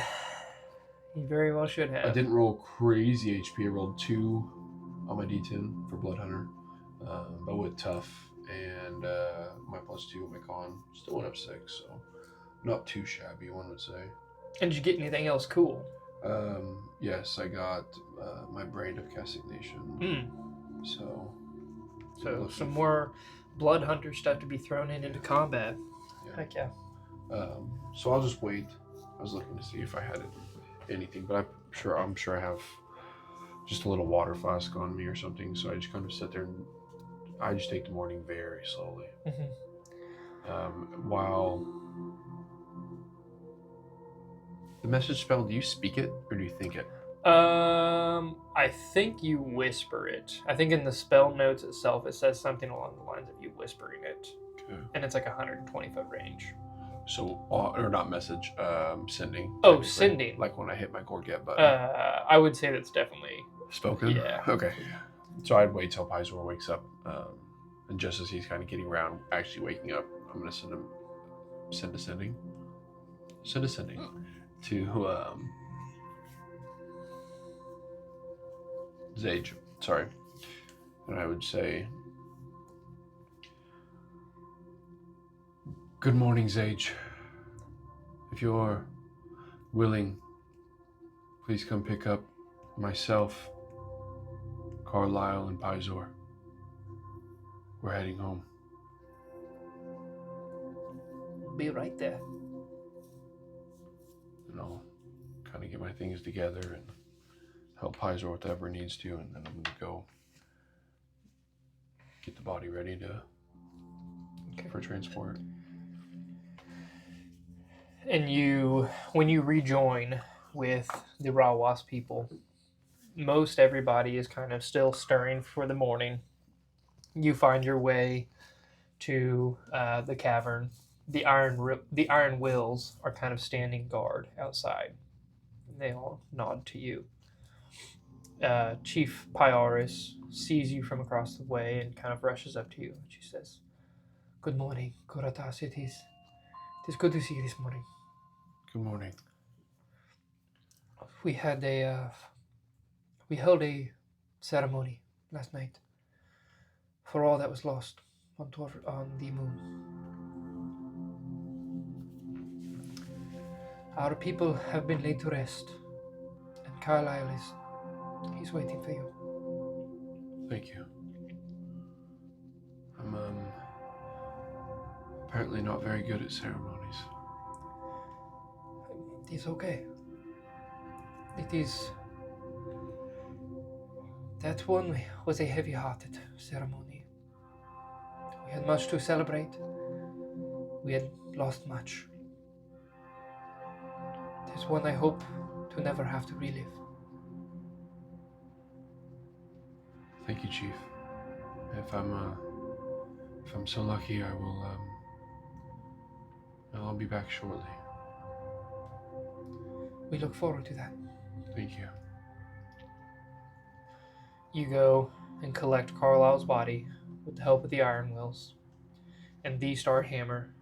He very well should have. I didn't roll crazy HP. I rolled 2 on my D10 for Blood Hunter, but with tough and my +2 on my con still went up 6, so not too shabby, one would say. And did you get anything else cool? Yes, I got my Braid of Cassignation. So some more Blood Hunter stuff to be thrown into combat. Yeah. Heck yeah. So I'll just wait. I was looking to see if I had anything, but I'm sure I have just a little water flask on me or something, so I just kind of sit there and I just take the morning very slowly. While the message spell, do you speak it or do you think it? I think you whisper it. I think in the spell notes itself it says something along the lines of you whispering it. Okay. And it's like 120 foot range. So, or not message, sending. Oh, sending. Like when I hit my Gorget button. I would say that's definitely spoken. Yeah. Okay. So I'd wait till Pizor wakes up, and just as he's kind of getting around, actually waking up, I'm gonna send a sending to Zage. Sorry, and I would say, "Good morning, Zage. If you're willing, please come pick up myself, Carlisle, and Pizor. We're heading home." Be right there. And I'll kind of get my things together and help Pizor with whatever he needs to, and then I'm going to go get the body ready for transport. And when you rejoin with the Raw Wasp people, most everybody is kind of still stirring for the morning. You find your way to the cavern. The iron wills are kind of standing guard outside. They all nod to you. Chief Pyaris sees you from across the way and kind of rushes up to you. And she says, "Good morning, Kuratas. It is good to see you this morning. Good morning. We had we held a ceremony last night for all that was lost on the moon. Our people have been laid to rest, and Carlyle he's waiting for you." Thank you. I'm apparently not very good at ceremonies. It is okay. It is. That one was a heavy-hearted ceremony. We had much to celebrate. We had lost much. It is one I hope to never have to relive. Thank you, Chief. If I'm so lucky, I'll be back shortly. We look forward to that. Thank you. You go and collect Carlisle's body with the help of the Iron Wills, and the Star Hammer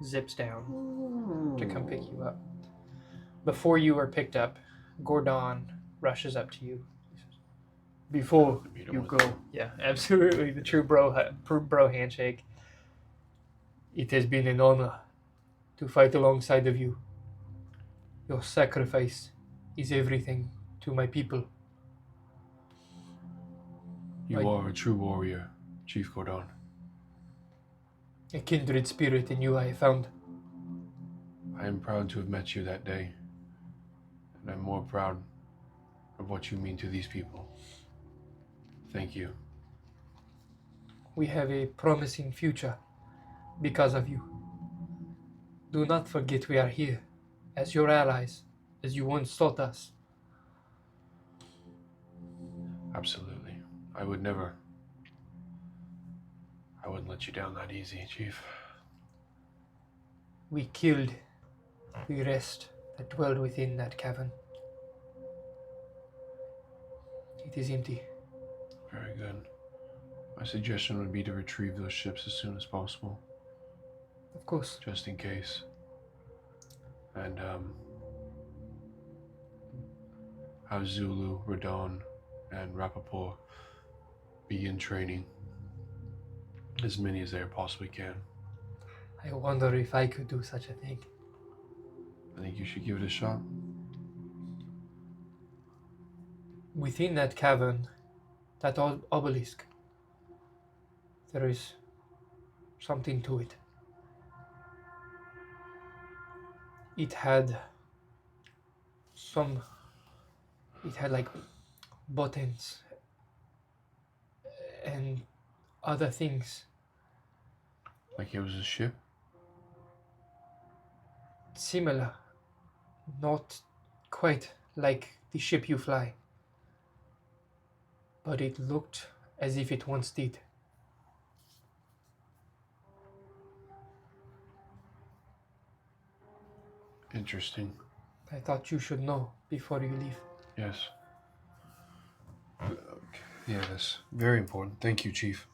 zips down to come pick you up. Before you are picked up, Gordon rushes up to you. Before you go, yeah, absolutely, the true bro handshake. It has been an honor to fight alongside of you. Your sacrifice is everything to my people. You are a true warrior, Chief Gordon. A kindred spirit in you I have found. I am proud to have met you that day, and I'm more proud of what you mean to these people. Thank you. We have a promising future because of you. Do not forget we are here as your allies, as you once taught us. Absolutely. I wouldn't let you down that easy, Chief. We killed the rest that dwelled within that cavern. It is empty. Very good. My suggestion would be to retrieve those ships as soon as possible. Of course. Just in case. And have Zulu, Radon, and Rappaport begin training. As many as they possibly can. I wonder if I could do such a thing. I think you should give it a shot. Within that cavern, that obelisk, there is something to it. It had like buttons and other things. Like it was a ship? Similar, not quite like the ship you fly, but it looked as if it once did. Interesting. I thought you should know before you leave. Yes. Okay. Yeah, that's very important. Thank you, Chief.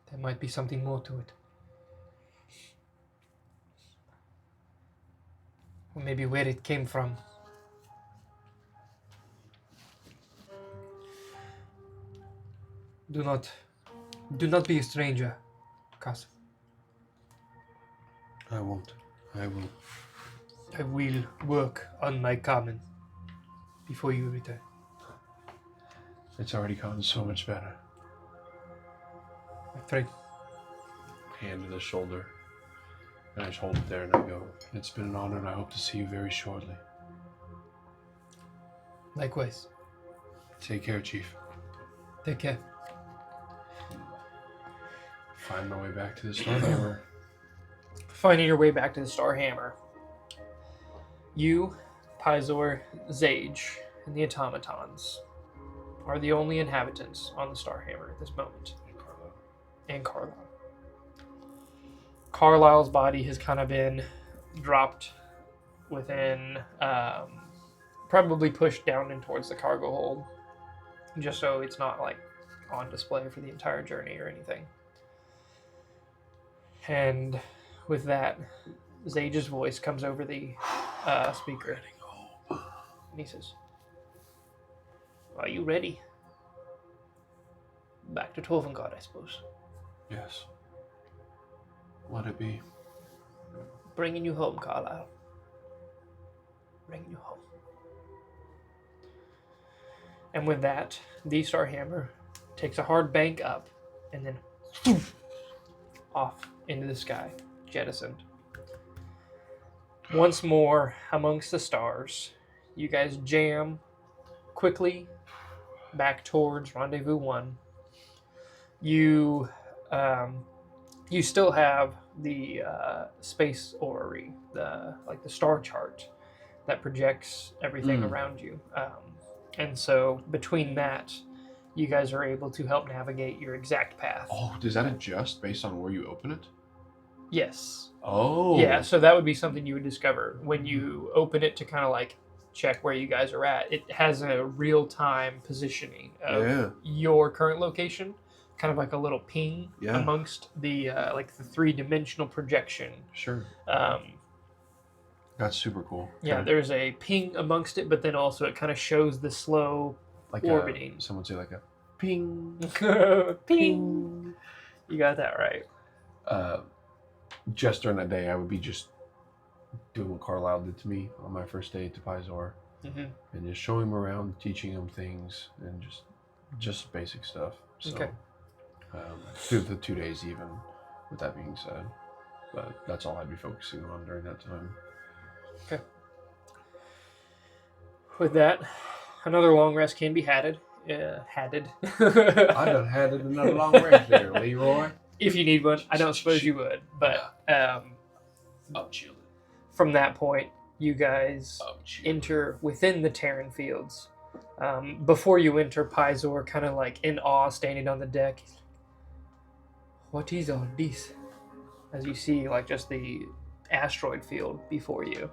There might be something more to it. Or maybe where it came from. Do not be a stranger, Kasim. I won't. I will. I will work on my common before you return. It's already gotten so much better. My friend. Hand to the shoulder. And I just hold it there and I go, it's been an honor and I hope to see you very shortly. Likewise. Take care, Chief. Take care. Find my way back to the Spelljammer. Finding your way back to the Star Hammer. You, Pizor, Zage, and the automatons are the only inhabitants on the Star Hammer at this moment. And Carlisle. Carlisle's body has kind of been dropped within probably pushed down in towards the cargo hold, just so it's not like on display for the entire journey or anything. And with that, Zage's voice comes over the speaker. And he says, "Are you ready? Back to Torvengard, I suppose." Yes. Let it be. Bringing you home, Carlisle. Bringing you home. And with that, the Starhammer takes a hard bank up and then off into the sky, jettisoned. Once more amongst the stars, you guys jam quickly back towards Rendezvous 1. You still have the space orrery, the star chart that projects everything around you. And so between that, you guys are able to help navigate your exact path. Oh, does that adjust based on where you open it? Yes. Oh. Yeah, so that would be something you would discover when you open it to kind of like check where you guys are at. It has a real-time positioning of your current location, kind of like a little ping amongst the like the three-dimensional projection. Sure. That's super cool. Yeah, there's a ping amongst it, but then also it kind of shows the slow orbiting. Someone say like a ping. Ping. You got that right. Just during that day, I would be just doing what Carlisle did to me on my first day to Pizor, and just showing him around, teaching him things, and just basic stuff. So, through the 2 days even, with that being said. But that's all I'd be focusing on during that time. Okay. With that, another long rest can be hadded. I done had it another long rest there, Leroy. If you need one, I don't suppose you would. But I'm chilling. From that point, you guys enter within the Terran fields. Before you enter, Pizor, kind of like in awe, standing on the deck. He's like, "What is all this?" As you see, like just the asteroid field before you.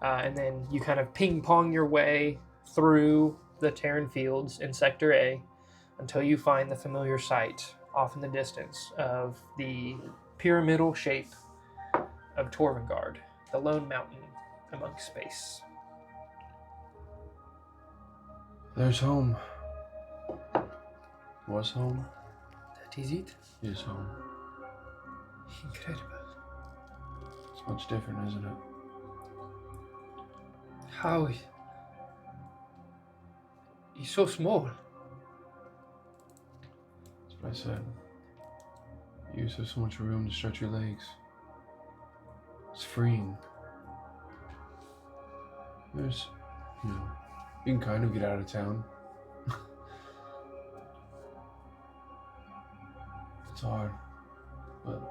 And then you kind of ping-pong your way through the Terran fields in Sector A until you find the familiar sight off in the distance of the pyramidal shape of Torvengard, the lone mountain amongst space. There's home. Was home? That is it? Is home. Incredible. It's much different, isn't it? How? He's so small. That's what I said. You used to have so much room to stretch your legs. It's freeing. There's, you can kind of get out of town. It's hard, but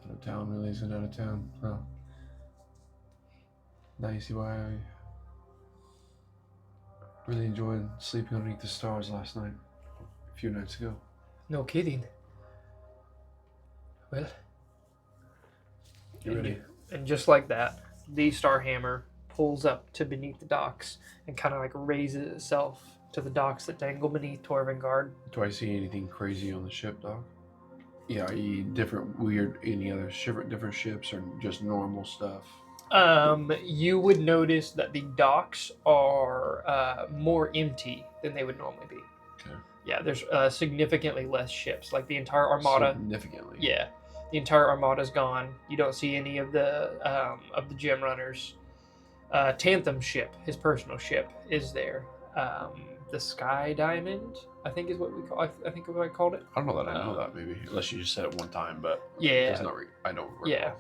out of town really isn't out of town, huh? Now you see why I really enjoyed sleeping underneath the stars last night, a few nights ago. No kidding. Well, you ready? And just like that, the Starhammer pulls up to beneath the docks and kind of like raises itself to the docks that dangle beneath Torvengard. Do I see anything crazy on the ship, Doc? Yeah, i.e. different, weird, any other different ships, or just normal stuff? You would notice that the docks are more empty than they would normally be. Okay. Yeah, there's significantly less ships. Like the entire armada. Significantly. Yeah, the entire armada's gone. You don't see any of the gem runners. Tantham's ship, his personal ship, is there. The Sky Diamond, I think is what we call. I think what I called it. I don't know that I know that, maybe, unless you just said it one time, but yeah, I don't recall. Yeah.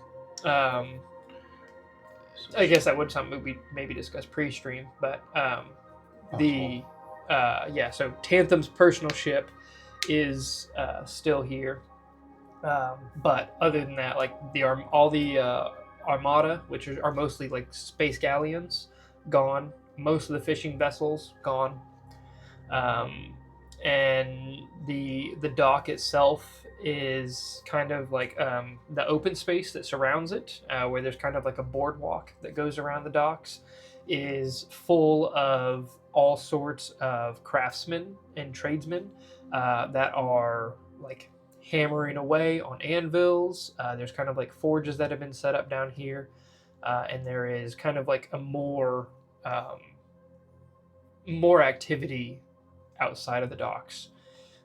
I guess that would something we maybe discuss pre-stream, but so Tantham's personal ship is still here, but other than that, like all the armada, which are mostly like space galleons, gone. Most of the fishing vessels gone, and the dock itself is kind of like the open space that surrounds it, where there's kind of like a boardwalk that goes around the docks, is full of all sorts of craftsmen and tradesmen that are like hammering away on anvils. There's kind of like forges that have been set up down here, and there is kind of like a more activity outside of the docks.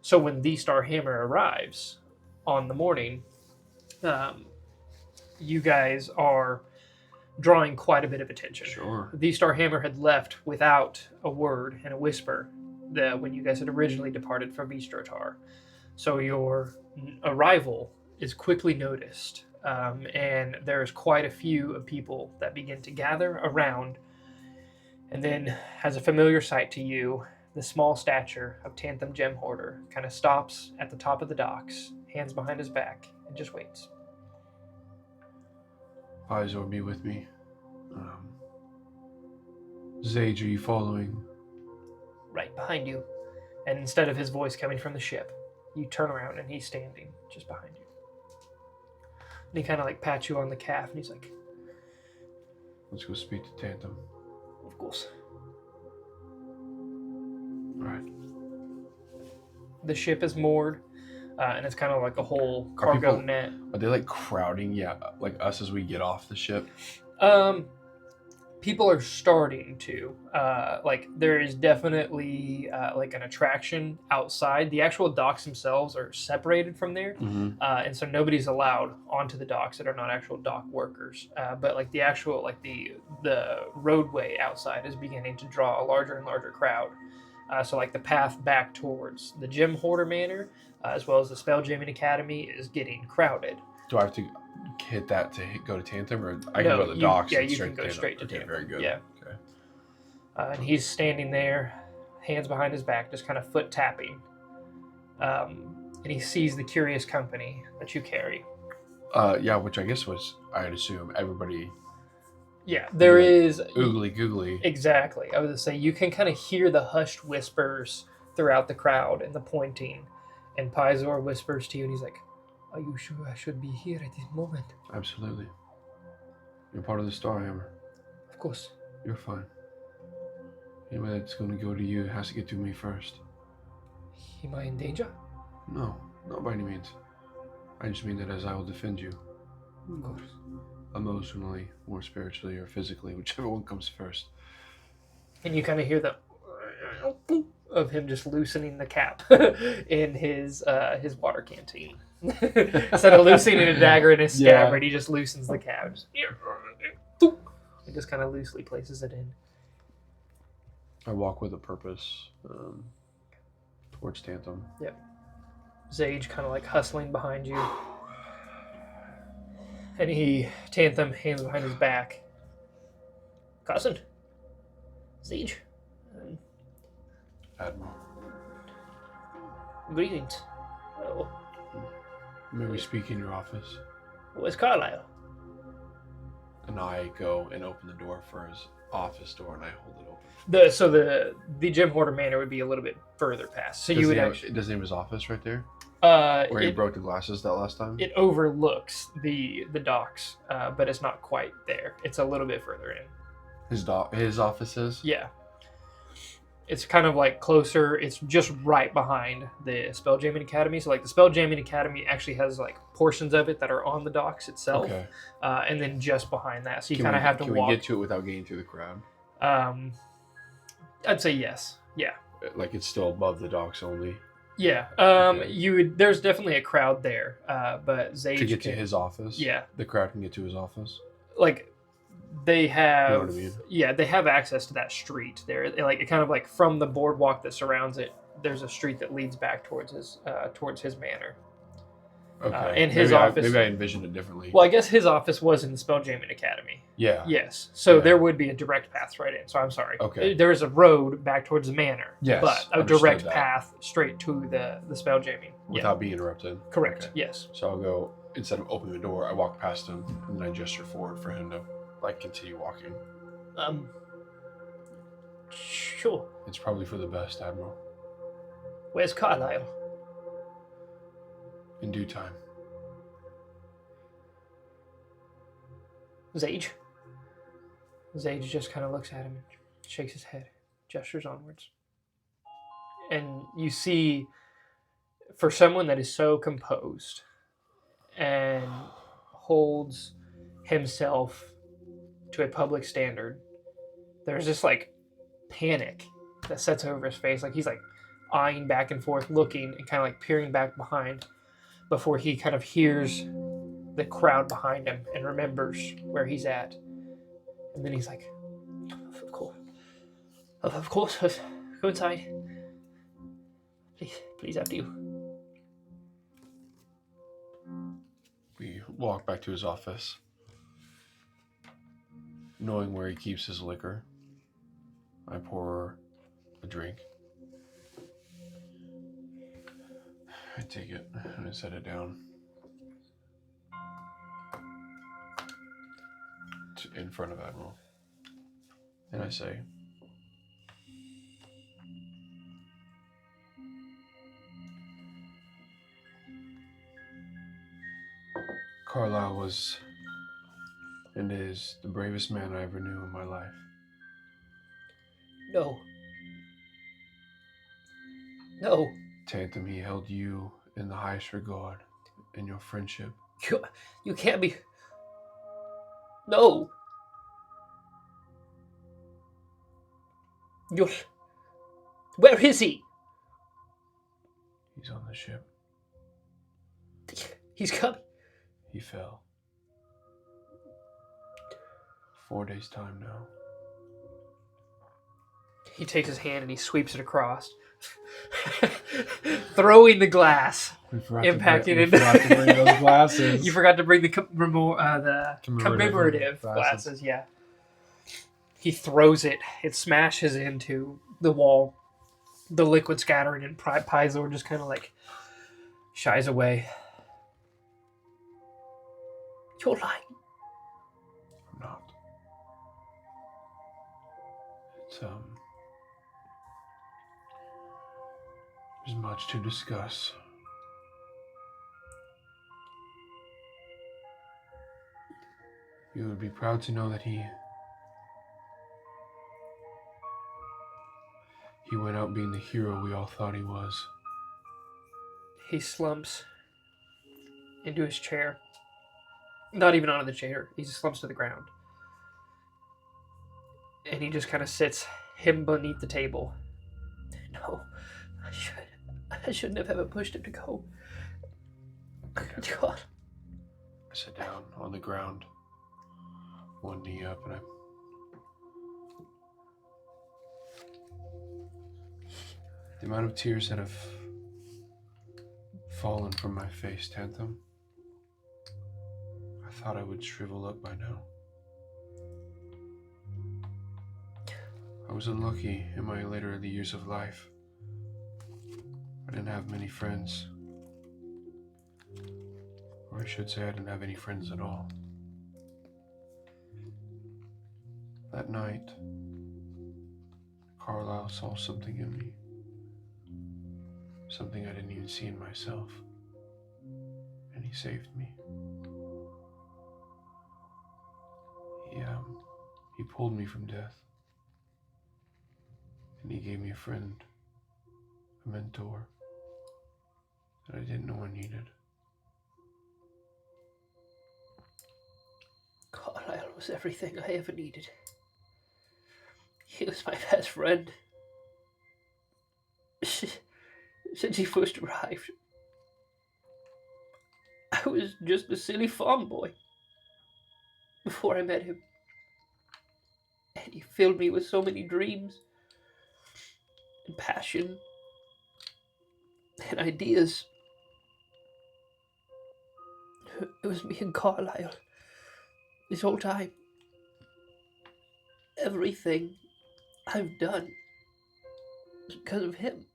So when the Star Hammer arrives on the morning, you guys are drawing quite a bit of attention. Sure. The Star Hammer had left without a word and a whisper when you guys had originally departed from Vistrotar. So your arrival is quickly noticed, and there's quite a few of people that begin to gather around. And then, as a familiar sight to you, the small stature of Tantham Gem Hoarder kind of stops at the top of the docks, hands behind his back, and just waits. Paizo, be with me. Zage, are you following? Right behind you. And instead of his voice coming from the ship, you turn around and he's standing just behind you. And he kind of like pats you on the calf and he's like, Let's go speak to Tantham. of course. All right. The ship is moored, and it's kind of like a whole cargo people- net. Are they like crowding? Yeah, like us as we get off the ship. People are starting to like there is definitely like an attraction outside. The actual docks themselves are separated from there, and so nobody's allowed onto the docks that are not actual dock workers. But like the actual like the roadway outside is beginning to draw a larger and larger crowd. So like the path back towards the Gem Hoarder Manor, as well as the Spelljamming Academy, is getting crowded. Do I have to hit that to go to Tantham, or I can go to the docks? Yeah, and you can go straight to okay, Tantham. very good. Yeah. Okay. And he's standing there, hands behind his back, just kind of foot tapping. And he sees the curious company that you carry. Yeah, which I guess was, I'd assume, everybody Yeah, there like, is oogly googly. exactly. I was gonna say you can kind of hear the hushed whispers throughout the crowd and the pointing. And Pizor whispers to you, and he's like, "Are you sure I should be here at this moment?" Absolutely. You're part of the Star Hammer. Of course. You're fine. Anybody that's going to go to you has to get to me first. Am I in danger? No, not by any means. I just mean that as I will defend you. Of course. Emotionally, or spiritually, or physically, whichever one comes first. And you kind of hear the of him just loosening the cap in his water canteen. Instead of loosening a dagger in his scabbard, he just loosens the cap. He just kind of loosely places it in. I walk with a purpose towards Tantham. Yep. Zage kind of like hustling behind you. And Tantham, hands behind his back. Cousin. Zage. Admiral. Greetings. Oh, May we speak in your office? where's Carlisle? And I go and open the door for his office door, and I hold it open. The Gem Hoarder Manor would be a little bit further past. So you would actually. Does he have his office right there? Where he It, broke the glasses that last time? it overlooks the docks, but it's not quite there. It's a little bit further in. His office is? Yeah. It's kind of like closer. It's just right behind the Spelljamming Academy. So like the Spelljamming Academy actually has like portions of it that are on the docks itself, Okay. And then just behind that. So you kind of have to Can walk. we get to it without getting through the crowd? I'd say yes. Yeah. Like it's still above the docks only? Yeah. Okay. There's definitely a crowd there, but Zage To get to his office? Yeah. The crowd can get to his office? Like they have. You know what I mean? Yeah, they have access to that street there. Like it kind of like from the boardwalk that surrounds it. There's a street that leads back towards his manor. Okay. And his maybe office. Maybe I envisioned it differently. Well, I guess his office was in the Spelljamming Academy. Yeah. Yes. So Yeah. there would be a direct path right in. So I'm sorry. Okay. There is a road back towards the manor. Yes, But a understood direct that. path straight to the Spelljamming. Without being interrupted? Correct. Okay. Yes. So I'll go, instead of opening the door, I walk past him, and then I gesture forward for him to, like, continue walking. Sure. It's probably for the best, Admiral. Where's Carlisle? In due time. Zage just kind of looks at him and shakes his head, gestures onwards. And you see, for someone that is so composed and holds himself to a public standard, there's this like panic that sets over his face. Like he's like eyeing back and forth, looking and kind of like peering back behind before he kind of hears the crowd behind him and remembers where he's at. And then he's like, of course, go inside. Please, after you. We walk back to his office, knowing where he keeps his liquor. I pour a drink. I take it and I set it down in front of Admiral. And I say, Carlisle was and is the bravest man I ever knew in my life. No. Tantum, he held you in the highest regard in your friendship. You can't be... No. Where is he? He's on the ship. He's coming. He fell. 4 days' time now. He takes his hand and he sweeps it across, throwing the glass, impacting it. We forgot to bring those glasses. You forgot to bring the commemorative glasses. Yeah. He throws it. It smashes into the wall. The liquid scattering, and Pizor just kind of like shies away. You're lying. I'm not. It's there's much to discuss. You would be proud to know that he went out being the hero we all thought he was. He slumps into his chair. Not even onto the chair. He just slumps to the ground. And he just kind of sits him beneath the table. No, I shouldn't have ever pushed him to go. God. I sit down on the ground, one knee up, and the amount of tears that have fallen from my face, Tantum, I thought I would shrivel up by now. I was unlucky in my later years of life. I didn't have many friends. Or I should say I didn't have any friends at all. That night, Carlisle saw something in me. Something I didn't even see in myself. And he saved me. He pulled me from death. And he gave me a friend, a mentor, that I didn't know I needed. Carlisle was everything I ever needed. He was my best friend. Since he first arrived, I was just a silly farm boy before I met him. And he filled me with so many dreams and passion and ideas. It was me and Carlisle this whole time. Everything I've done was because of him.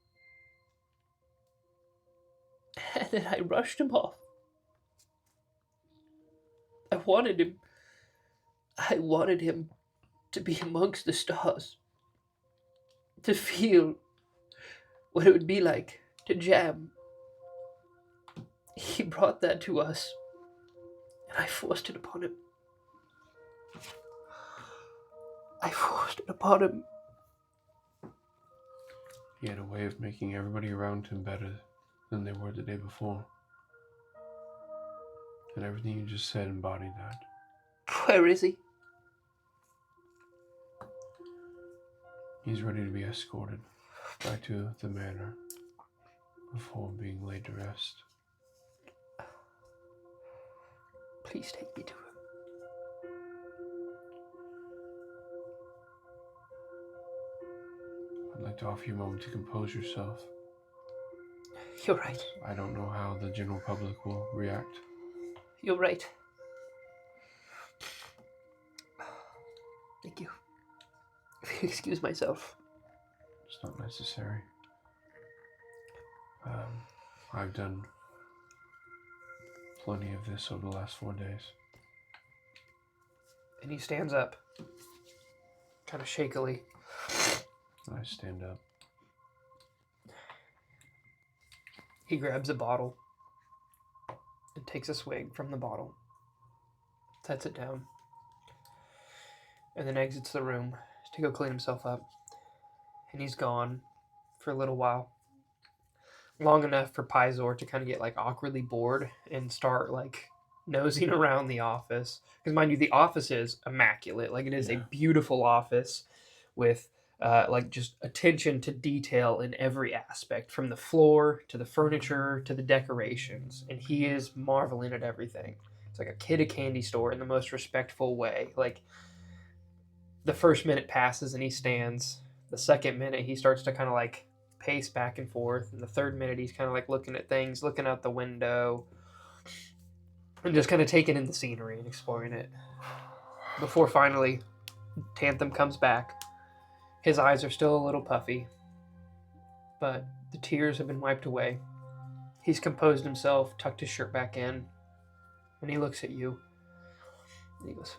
And then I rushed him off. I wanted him to be amongst the stars. To feel what it would be like to jam He brought that to us, and I forced it upon him. I forced it upon him. He had a way of making everybody around him better than they were the day before. And everything you just said embodied that. Where is he? He's ready to be escorted back to the manor before being laid to rest. Please take me to him. I'd like to offer you a moment to compose yourself. You're right. I don't know how the general public will react. You're right. Thank you. Excuse myself. It's not necessary. I've done plenty of this over the last 4 days. And he stands up, kind of shakily. I stand up. He grabs a bottle and takes a swig from the bottle, sets it down, and then exits the room to go clean himself up. And he's gone for a little while. Long enough for Pizor to kind of get like awkwardly bored and start like nosing around the office. Because mind you, the office is immaculate. Like it is a beautiful office with like just attention to detail in every aspect, from the floor to the furniture to the decorations. And he is marveling at everything. It's like a kid at candy store in the most respectful way. Like the first minute passes and he stands. The second minute he starts to kind of like pace back and forth, and the third minute he's kind of like looking at things, looking out the window, and just kind of taking in the scenery and exploring it. Before finally Tanthem comes back. His eyes are still a little puffy, but the tears have been wiped away. He's composed himself, tucked his shirt back in, and he looks at you and he goes,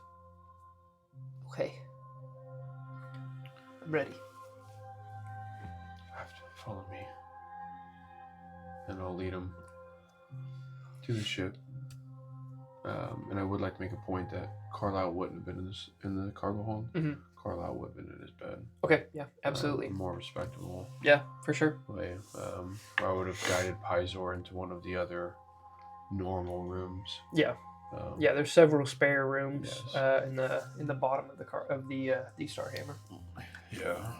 "Okay, I'm ready." Follow me, and I'll lead him to the ship. And I would like to make a point that Carlisle wouldn't have been in the cargo hold. Mm-hmm. Carlisle would have been in his bed. Okay, yeah, absolutely. More respectable. Yeah, for sure. Way. I would have guided Pizor into one of the other normal rooms. Yeah. Yeah, there's several spare rooms Yes. in the bottom of the Starhammer. Yeah.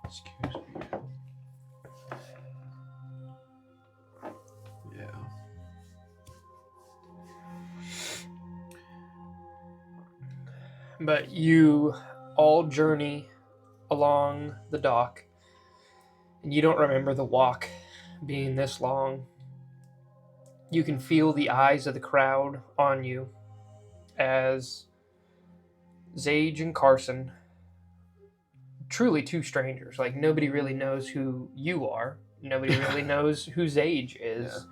Excuse me. Yeah. But you all journey along the dock, and you don't remember the walk being this long. You can feel the eyes of the crowd on you as Zage and Carson, truly two strangers. Like, nobody really knows who you are. Nobody really knows who Zage is.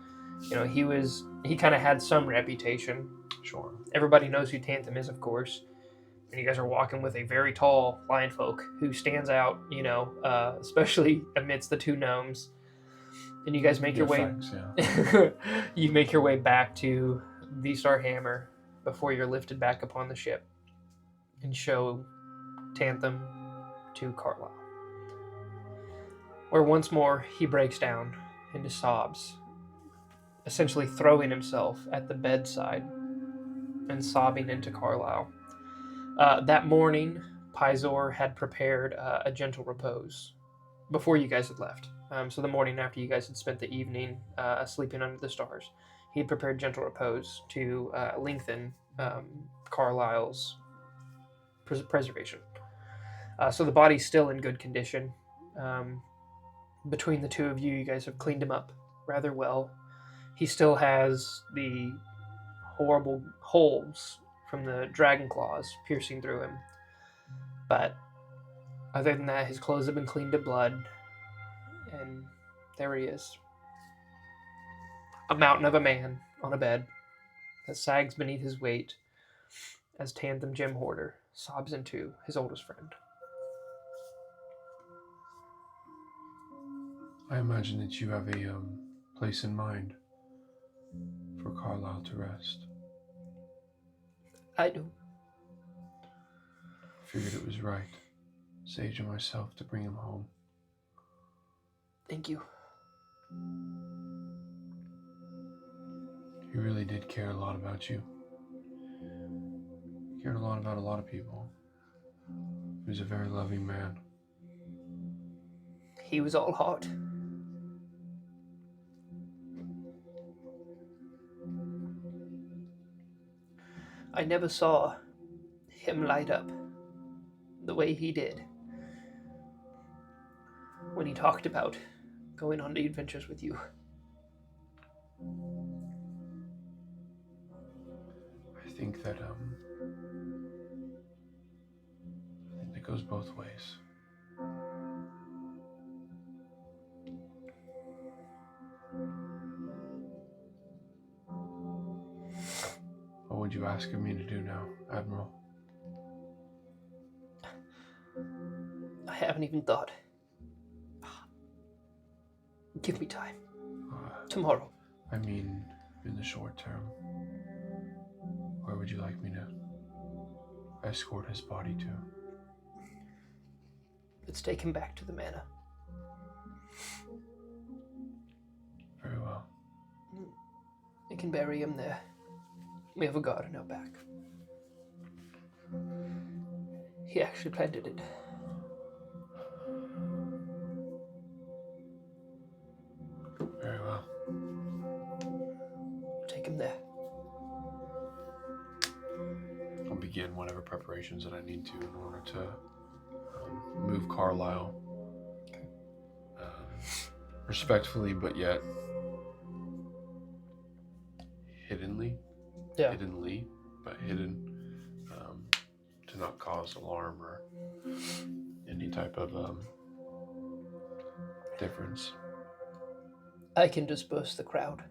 Yeah. You know, he kind of had some reputation. Sure. Everybody knows who Tanthem is, of course. And you guys are walking with a very tall lion folk who stands out, you know, especially amidst the two gnomes. And you guys make your way. Thanks, yeah. You make your way back to the Starhammer before you're lifted back upon the ship and show Tanthem to Carlisle, where once more he breaks down into sobs, essentially throwing himself at the bedside and sobbing into Carlisle. That morning, Pizor had prepared a gentle repose before you guys had left. So the morning after you guys had spent the evening sleeping under the stars, he had prepared gentle repose to lengthen Carlisle's preservation. So the body's still in good condition. Between the two of you, you guys have cleaned him up rather well. He still has the horrible holes from the dragon claws piercing through him. But other than that, his clothes have been cleaned of blood. And there he is. A mountain of a man on a bed that sags beneath his weight as Tanthem Jim Hoarder sobs into his oldest friend. I imagine that you have a place in mind for Carlisle to rest? I do. Figured it was right, Sage and myself, to bring him home. Thank you. He really did care a lot about you. He cared a lot about a lot of people. He was a very loving man. He was all heart. I never saw him light up the way he did when he talked about going on the adventures with you. I think that it goes both ways. What would you ask of me to do now, Admiral? I haven't even thought. Give me time. Tomorrow. I mean, in the short term. Where would you like me to escort his body to? Let's take him back to the manor. Very well. We can bury him there. We have a garden out back. He actually planted it. Very well. Take him there. I'll begin whatever preparations that I need to in order to move Carlisle. Respectfully, but yet hiddenly. Yeah. Hiddenly, but hidden. To not cause alarm or any type of difference. I can disperse the crowd.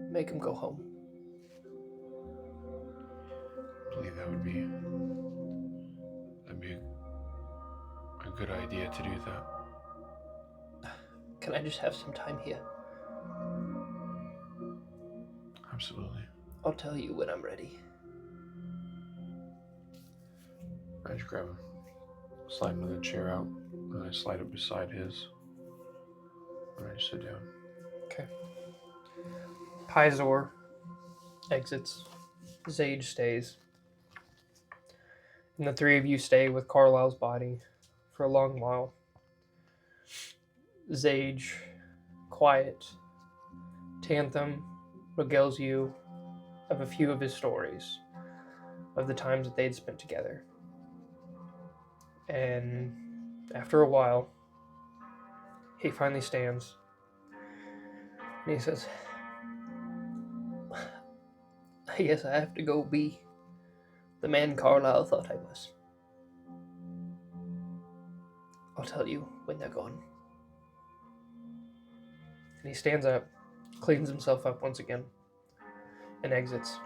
Make him go home. I believe that'd be a good idea to do that. Can I just have some time here? Absolutely. I'll tell you when I'm ready. I just grab him, slide another chair out, and I slide it beside his. And I just sit down. Okay. Pizor exits. Zage stays. And the three of you stay with Carlisle's body for a long while. Zage, quiet. Tanthem regales you of a few of his stories, of the times that they'd spent together. And after a while, he finally stands and he says, I guess I have to go be the man Carlisle thought I was. I'll tell you when they're gone. And he stands up, cleans himself up once again, and exits.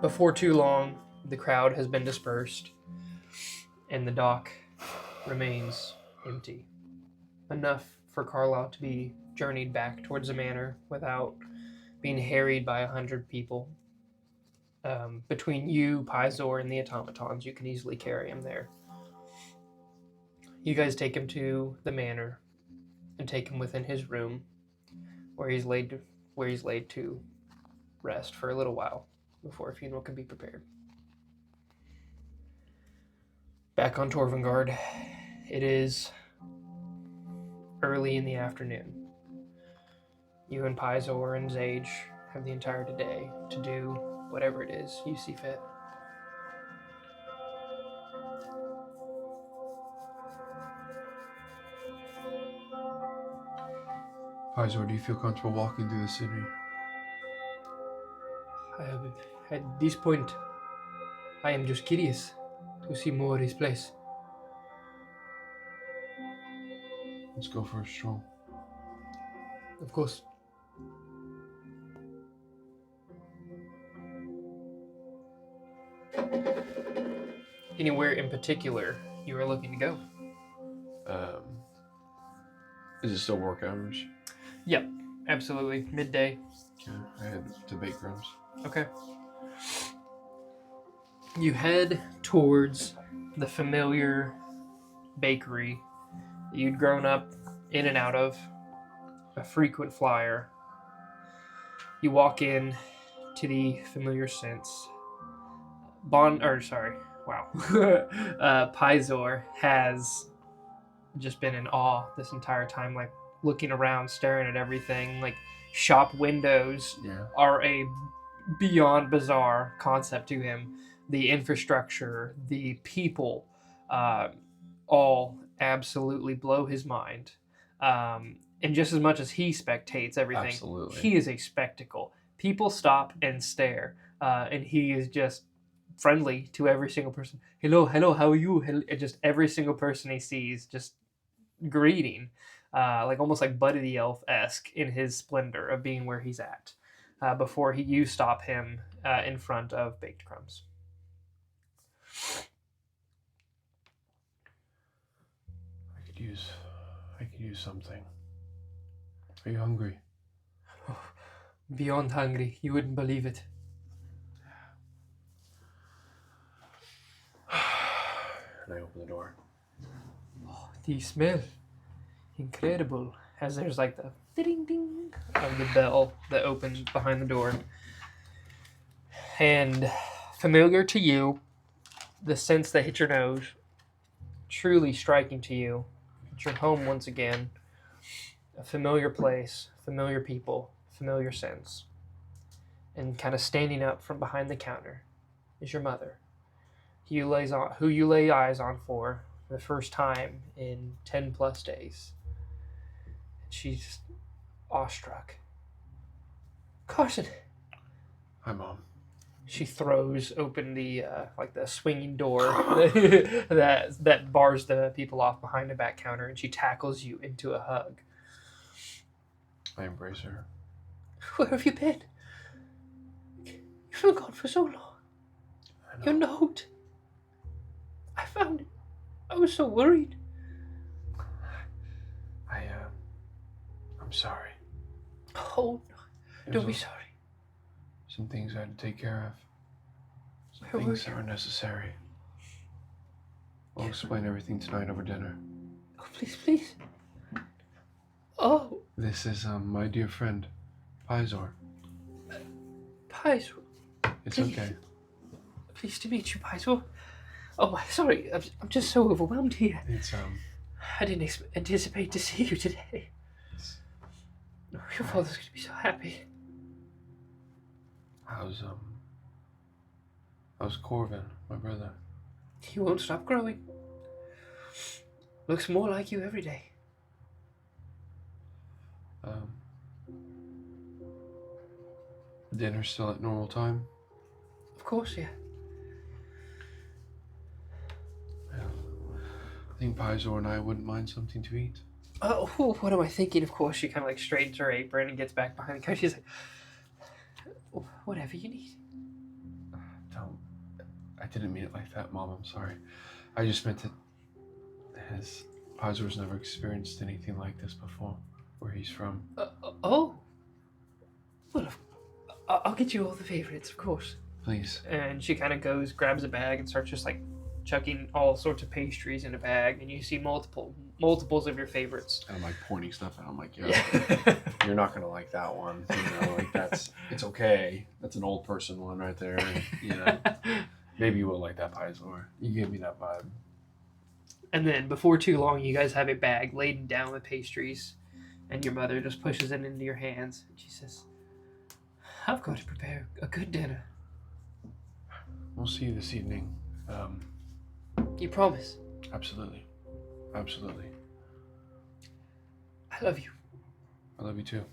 Before too long, the crowd has been dispersed, and the dock remains empty. Enough for Carlisle to be journeyed back towards the manor without being harried by 100 people. Between you, Pizor, and the automatons, you can easily carry him there. You guys take him to the manor and take him within his room, where he's laid to rest for a little while before a funeral can be prepared. Back on Torvengard, it is early in the afternoon. You and Pizor and Zage have the entire day to do whatever it is you see fit. Pizor, do you feel comfortable walking through the city? At this point, I am just curious to see more of this place. Let's go for a stroll. Of course. Anywhere in particular you are looking to go? Is it still work hours? Yep, absolutely. Midday. Yeah, I head to bake rooms. Okay. You head towards the familiar bakery that you'd grown up in and out of, a frequent flyer. You walk in to the familiar scents. Pizor has just been in awe this entire time, like looking around, staring at everything. Like shop windows are a beyond bizarre concept to him. The infrastructure, the people, all absolutely blow his mind. And just as much as he spectates everything, Absolutely. he is a spectacle. People stop and stare, and he is just friendly to every single person. Hello, how are you? And just every single person he sees, just greeting, like almost like Buddy the Elf-esque in his splendor of being where he's at. Before you stop him in front of Baked Crumbs. I could use something. Are you hungry? Oh, beyond hungry. You wouldn't believe it. And I open the door. Oh, the smell. Incredible. As there's like the ding ding of the bell that opens behind the door. And familiar to you, the scents that hit your nose, truly striking to you. You're home once again. A familiar place, familiar people, familiar scents. And kind of standing up from behind the counter is your mother, who you lay eyes on for the first time in 10 plus days. She's awestruck. Carson! Hi, Mom. She throws open the the swinging door that bars the people off behind the back counter, and she tackles you into a hug. I embrace her. Where have you been? You've been gone for so long. Your note. I found it. I was so worried. I'm sorry. Oh, no. Don't be sorry. Some things I had to take care of. Some Where things were that were necessary. I'll explain everything tonight over dinner. Oh, please. Oh. This is my dear friend, Pizor. Pizor. It's Please. okay. Pleased to meet you, Pizor. Oh, sorry. I'm just so overwhelmed here. It's I didn't anticipate to see you today. Your father's going to be so happy. How's Corvin, my brother? He won't stop growing. Looks more like you every day. Dinner's still at normal time? Of course, yeah. Well, I think Pizor and I wouldn't mind something to eat. Oh, what am I thinking? Of course, she kind of like straightens her apron and gets back behind the counter. She's like, whatever you need. I didn't mean it like that, Mom. I'm sorry. I just meant that Pizor's never experienced anything like this before, where he's from. Oh. Well, I'll get you all the favorites, of course. Please. And she kind of grabs a bag and starts just like chucking all sorts of pastries in a bag, and you see multiples of your favorites. And I'm like pointing stuff out. I'm like, yeah. You're not gonna like that one. It's okay. That's an old person one right there. Maybe you will like that Pizor. You gave me that vibe. And then before too long, you guys have a bag laden down with pastries, and your mother just pushes it into your hands. And she says, I've got to prepare a good dinner. We'll see you this evening. You promise? Absolutely. I love you. I love you too.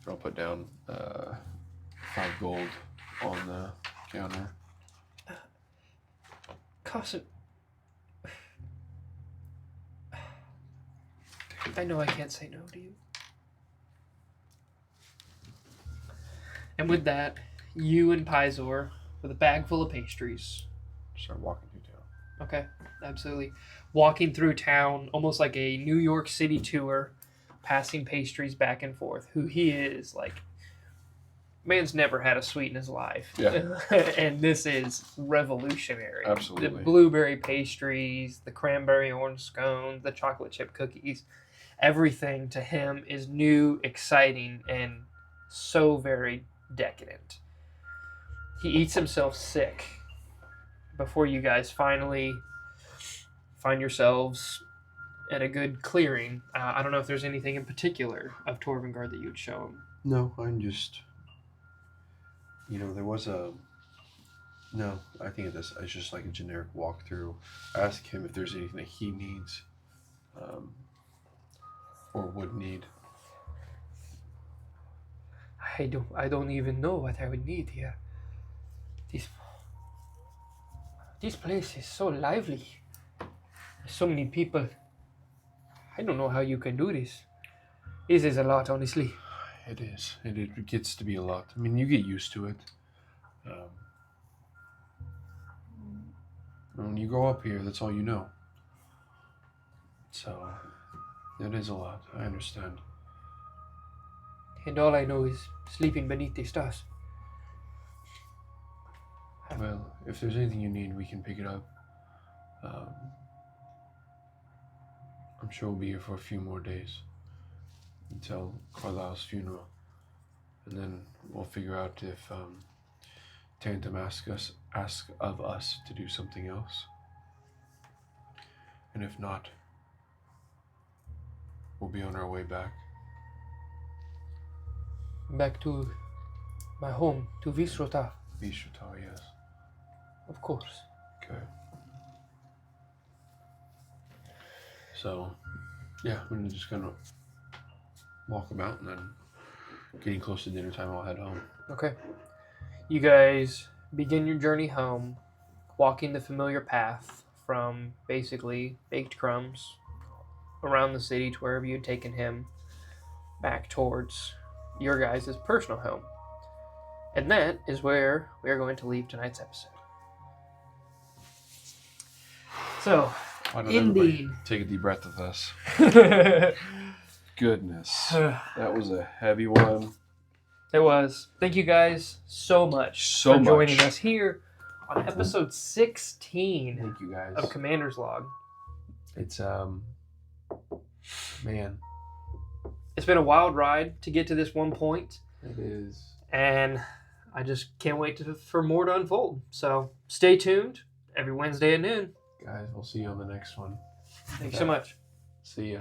And I'll put down 5 gold on the counter. Carson, I know I can't say no to you. And with that, you and Pizor, with a bag full of pastries, start walking through town. Okay, absolutely. Walking through town, almost like a New York City tour. passing pastries back and forth. Who he is, like, man's never had a sweet in his life. Yeah. And this is revolutionary. Absolutely. The blueberry pastries, the cranberry orange scones, the chocolate chip cookies, everything to him is new, exciting, and so very decadent. He eats himself sick before you guys finally find yourselves at a good clearing. I don't know if there's anything in particular of Torvengard that you'd show him. No, I'm just. There was a. No, I think it's just like a generic walkthrough. Ask him if there's anything that he needs, or would need. I don't even know what I would need here. This place is so lively. So many people. I don't know how you can do this. This is a lot, honestly. It is. It gets to be a lot. I mean, you get used to it. When you grow up here, that's all you know. So, it is a lot. I understand. And all I know is sleeping beneath the stars. Well, if there's anything you need, we can pick it up. I'm sure we'll be here for a few more days until Carlisle's funeral, and then we'll figure out if Tantum asks of us to do something else, and if not, we'll be on our way back. Back to my home, to Visrota. Vishutar, yes. Of course. Okay. So, yeah, we're just gonna walk about, and then getting close to dinner time, I'll head home. Okay. You guys begin your journey home, walking the familiar path from basically baked crumbs around the city to wherever you'd taken him, back towards your guys' personal home. And that is where we are going to leave tonight's episode. So, Why don't Indeed. everybody take a deep breath with us? Goodness. That was a heavy one. it was. Thank you guys so much for joining us here on episode 16 Thank you guys. of Commander's Log. It's, man, It's been a wild ride to get to this one point, it is. and I just can't wait for more to unfold. So stay tuned every Wednesday at noon. Guys, we'll see you on the next one. Thanks so much. See ya.